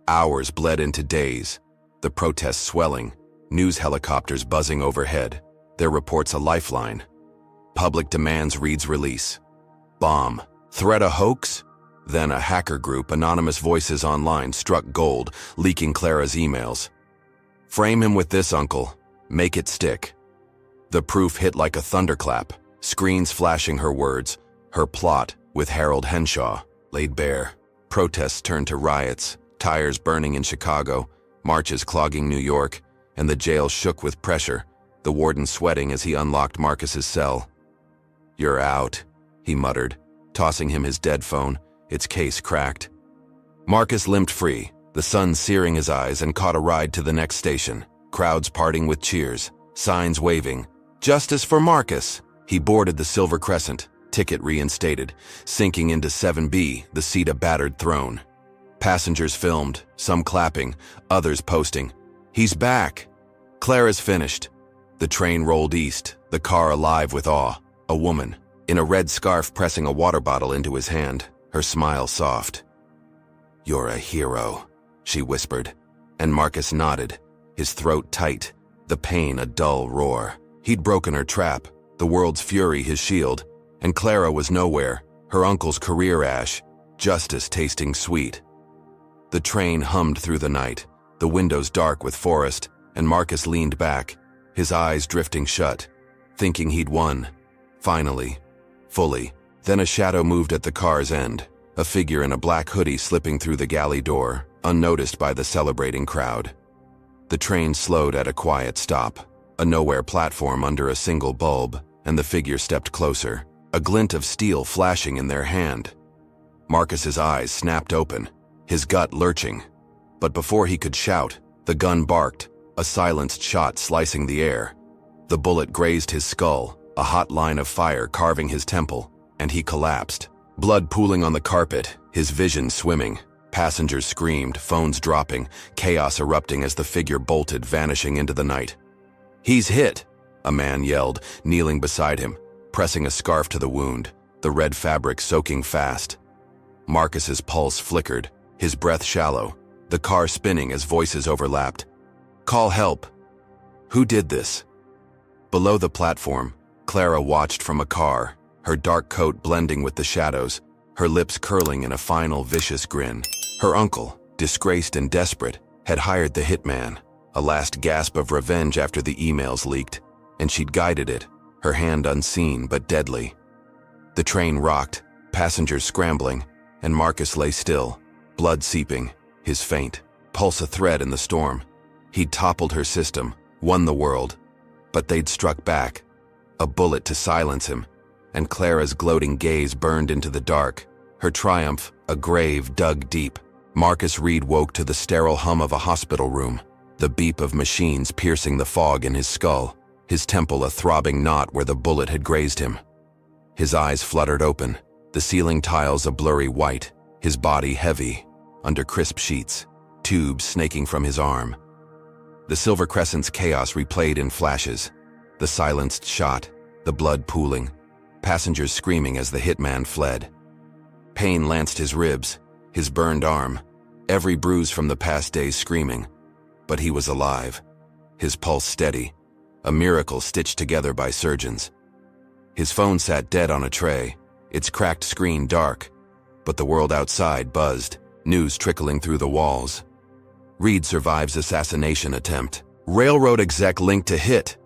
Hours bled into days, the protests swelling, news helicopters buzzing overhead, their reports a lifeline. Public demands Reed's release. Bomb. Threat a hoax? Then a hacker group, anonymous voices online, struck gold, leaking Clara's emails. "Frame him with this, uncle. Make it stick." The proof hit like a thunderclap, screens flashing her words, her plot, with Harold Henshaw, laid bare. Protests turned to riots, tires burning in Chicago, marches clogging New York, and the jail shook with pressure, the warden sweating as he unlocked Marcus's cell. "You're out," he muttered, tossing him his dead phone, its case cracked. Marcus limped free, the sun searing his eyes, and caught a ride to the next station, crowds parting with cheers, signs waving. "Justice for Marcus!" He boarded the Silver Crescent, ticket reinstated, sinking into 7B, the seat a battered throne. Passengers filmed, some clapping, others posting. "He's back!" Clara's finished. The train rolled east, the car alive with awe. A woman, in a red scarf, pressing a water bottle into his hand, her smile soft. "You're a hero," she whispered, and Marcus nodded, his throat tight, the pain a dull roar. He'd broken her trap, the world's fury his shield, and Clara was nowhere, her uncle's career ash, justice tasting sweet. The train hummed through the night, the windows dark with forest, and Marcus leaned back, his eyes drifting shut, thinking he'd won. Finally. Fully. Then a shadow moved at the car's end, a figure in a black hoodie slipping through the galley door, unnoticed by the celebrating crowd. The train slowed at a quiet stop, a nowhere platform under a single bulb, and the figure stepped closer, a glint of steel flashing in their hand. Marcus's eyes snapped open, his gut lurching. But before he could shout, the gun barked, a silenced shot slicing the air. The bullet grazed his skull, a hot line of fire carving his temple, and he collapsed. Blood pooling on the carpet, his vision swimming. Passengers screamed, phones dropping, chaos erupting as the figure bolted, vanishing into the night. "He's hit," a man yelled, kneeling beside him, pressing a scarf to the wound, the red fabric soaking fast. Marcus's pulse flickered, his breath shallow, the car spinning as voices overlapped. "Call help." Who did this? Below the platform, Clara watched from a car, her dark coat blending with the shadows, her lips curling in a final vicious grin. Her uncle, disgraced and desperate, had hired the hitman, a last gasp of revenge after the emails leaked, and she'd guided it, her hand unseen but deadly. The train rocked, passengers scrambling, and Marcus lay still, blood seeping, his faint, pulse a thread in the storm. He'd toppled her system, won the world, but they'd struck back, a bullet to silence him, and Clara's gloating gaze burned into the dark, her triumph a grave dug deep. Marcus Reed woke to the sterile hum of a hospital room, the beep of machines piercing the fog in his skull, his temple a throbbing knot where the bullet had grazed him. His eyes fluttered open, the ceiling tiles a blurry white, his body heavy, under crisp sheets, tubes snaking from his arm. The Silver Crescent's chaos replayed in flashes, the silenced shot, the blood pooling, passengers screaming as the hitman fled. Pain lanced his ribs, his burned arm, every bruise from the past days screaming. But he was alive, his pulse steady, a miracle stitched together by surgeons. His phone sat dead on a tray, its cracked screen dark, but the world outside buzzed, news trickling through the walls. Reed survives assassination attempt. Railroad exec linked to hit.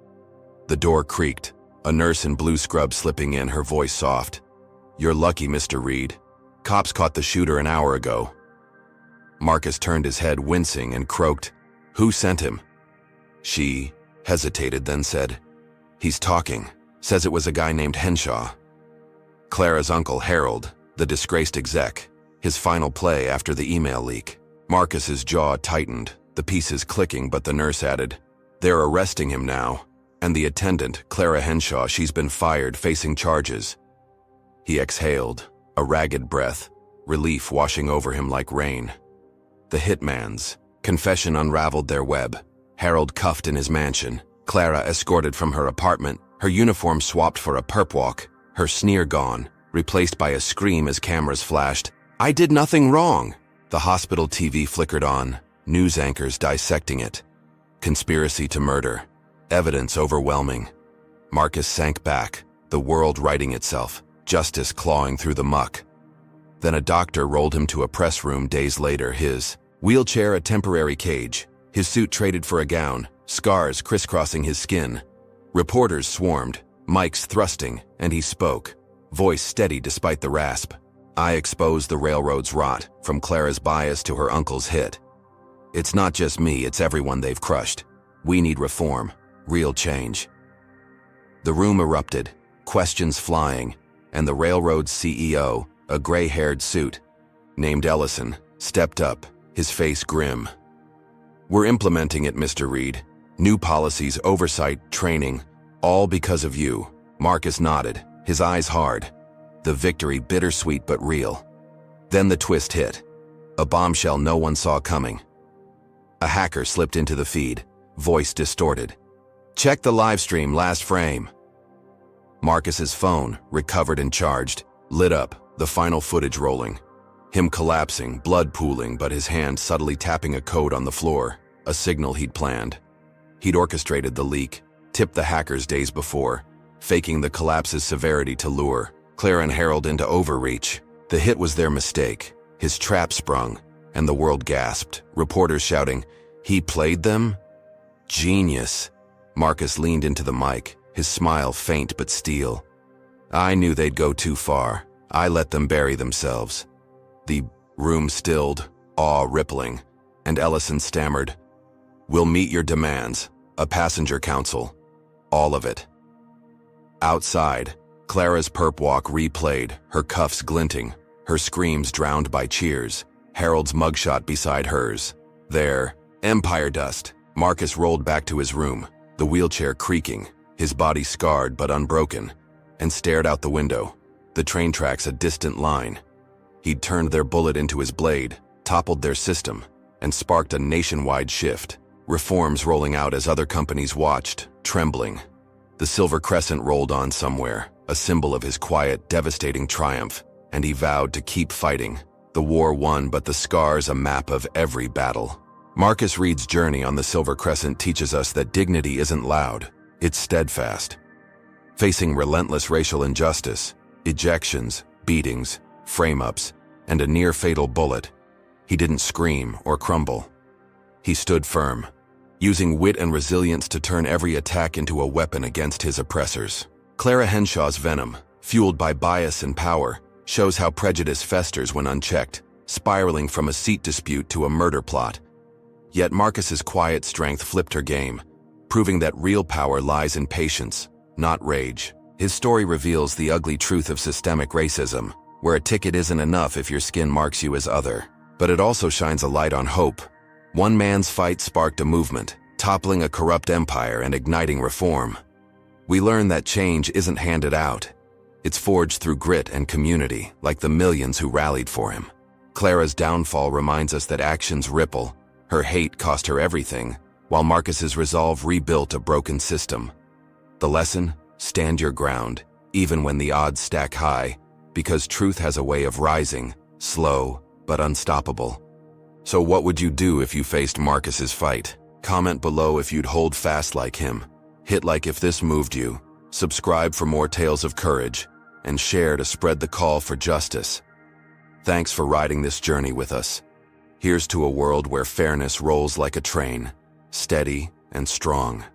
The door creaked, a nurse in blue scrubs slipping in, her voice soft. You're lucky, Mr. Reed. Cops caught the shooter an hour ago. Marcus turned his head, wincing, and croaked, Who sent him? She hesitated, then said, He's talking. Says it was a guy named Henshaw. Clara's uncle, Harold, the disgraced exec, his final play after the email leak. Marcus's jaw tightened, the pieces clicking, but the nurse added, They're arresting him now. And the attendant, Clara Henshaw, she's been fired, facing charges. He exhaled, a ragged breath, relief washing over him like rain. The hitman's confession unraveled their web. Harold cuffed in his mansion, Clara escorted from her apartment, her uniform swapped for a perp walk, her sneer gone, replaced by a scream as cameras flashed. I did nothing wrong. The hospital TV flickered on, news anchors dissecting it. Conspiracy to murder. Evidence overwhelming. Marcus sank back, the world righting itself, justice clawing through the muck. Then a doctor rolled him to a press room days later, his wheelchair a temporary cage, his suit traded for a gown, scars crisscrossing his skin. Reporters swarmed, mics thrusting, and he spoke, voice steady despite the rasp. I expose the railroad's rot, from Clara's bias to her uncle's hit. It's not just me, it's everyone they've crushed. We need reform, real change. The room erupted, questions flying, and the railroad's CEO, a gray-haired suit, named Ellison, stepped up, his face grim. We're implementing it, Mr. Reed. New policies, oversight, training, all because of you. Marcus nodded, his eyes hard. The victory bittersweet but real. Then the twist hit. A bombshell no one saw coming. A hacker slipped into the feed, voice distorted. Check the live stream, last frame. Marcus's phone, recovered and charged, lit up, the final footage rolling. Him collapsing, blood pooling, but his hand subtly tapping a code on the floor, a signal he'd planned. He'd orchestrated the leak, tipped the hackers days before, faking the collapse's severity to lure Clara and Harold into overreach. The hit was their mistake. His trap sprung, and the world gasped, reporters shouting, He played them? Genius. Marcus leaned into the mic, his smile faint but steel. I knew they'd go too far. I let them bury themselves. The room stilled, awe rippling, and Ellison stammered, We'll meet your demands, a passenger council. All of it. Outside, Clara's perp walk replayed, her cuffs glinting, her screams drowned by cheers, Harold's mugshot beside hers. There, empire dust. Marcus rolled back to his room, the wheelchair creaking, his body scarred but unbroken, and stared out the window, the train tracks a distant line. He'd turned their bullet into his blade, toppled their system, and sparked a nationwide shift, reforms rolling out as other companies watched, trembling. The Silver Crescent rolled on somewhere, a symbol of his quiet, devastating triumph, and he vowed to keep fighting. The war won, but the scars a map of every battle. Marcus Reed's journey on the Silver Crescent teaches us that dignity isn't loud, it's steadfast. Facing relentless racial injustice, ejections, beatings, frame-ups, and a near-fatal bullet, he didn't scream or crumble. He stood firm, using wit and resilience to turn every attack into a weapon against his oppressors. Clara Henshaw's venom, fueled by bias and power, shows how prejudice festers when unchecked, spiraling from a seat dispute to a murder plot. Yet Marcus's quiet strength flipped her game, proving that real power lies in patience, not rage. His story reveals the ugly truth of systemic racism, where a ticket isn't enough if your skin marks you as other. But it also shines a light on hope. One man's fight sparked a movement, toppling a corrupt empire and igniting reform. We learn that change isn't handed out. It's forged through grit and community, like the millions who rallied for him. Clara's downfall reminds us that actions ripple. Her hate cost her everything, while Marcus's resolve rebuilt a broken system. The lesson? Stand your ground, even when the odds stack high, because truth has a way of rising, slow but unstoppable. So what would you do if you faced Marcus's fight? Comment below if you'd hold fast like him. Hit like if this moved you. Subscribe for more tales of courage, and share to spread the call for justice. Thanks for riding this journey with us. Here's to a world where fairness rolls like a train, steady and strong.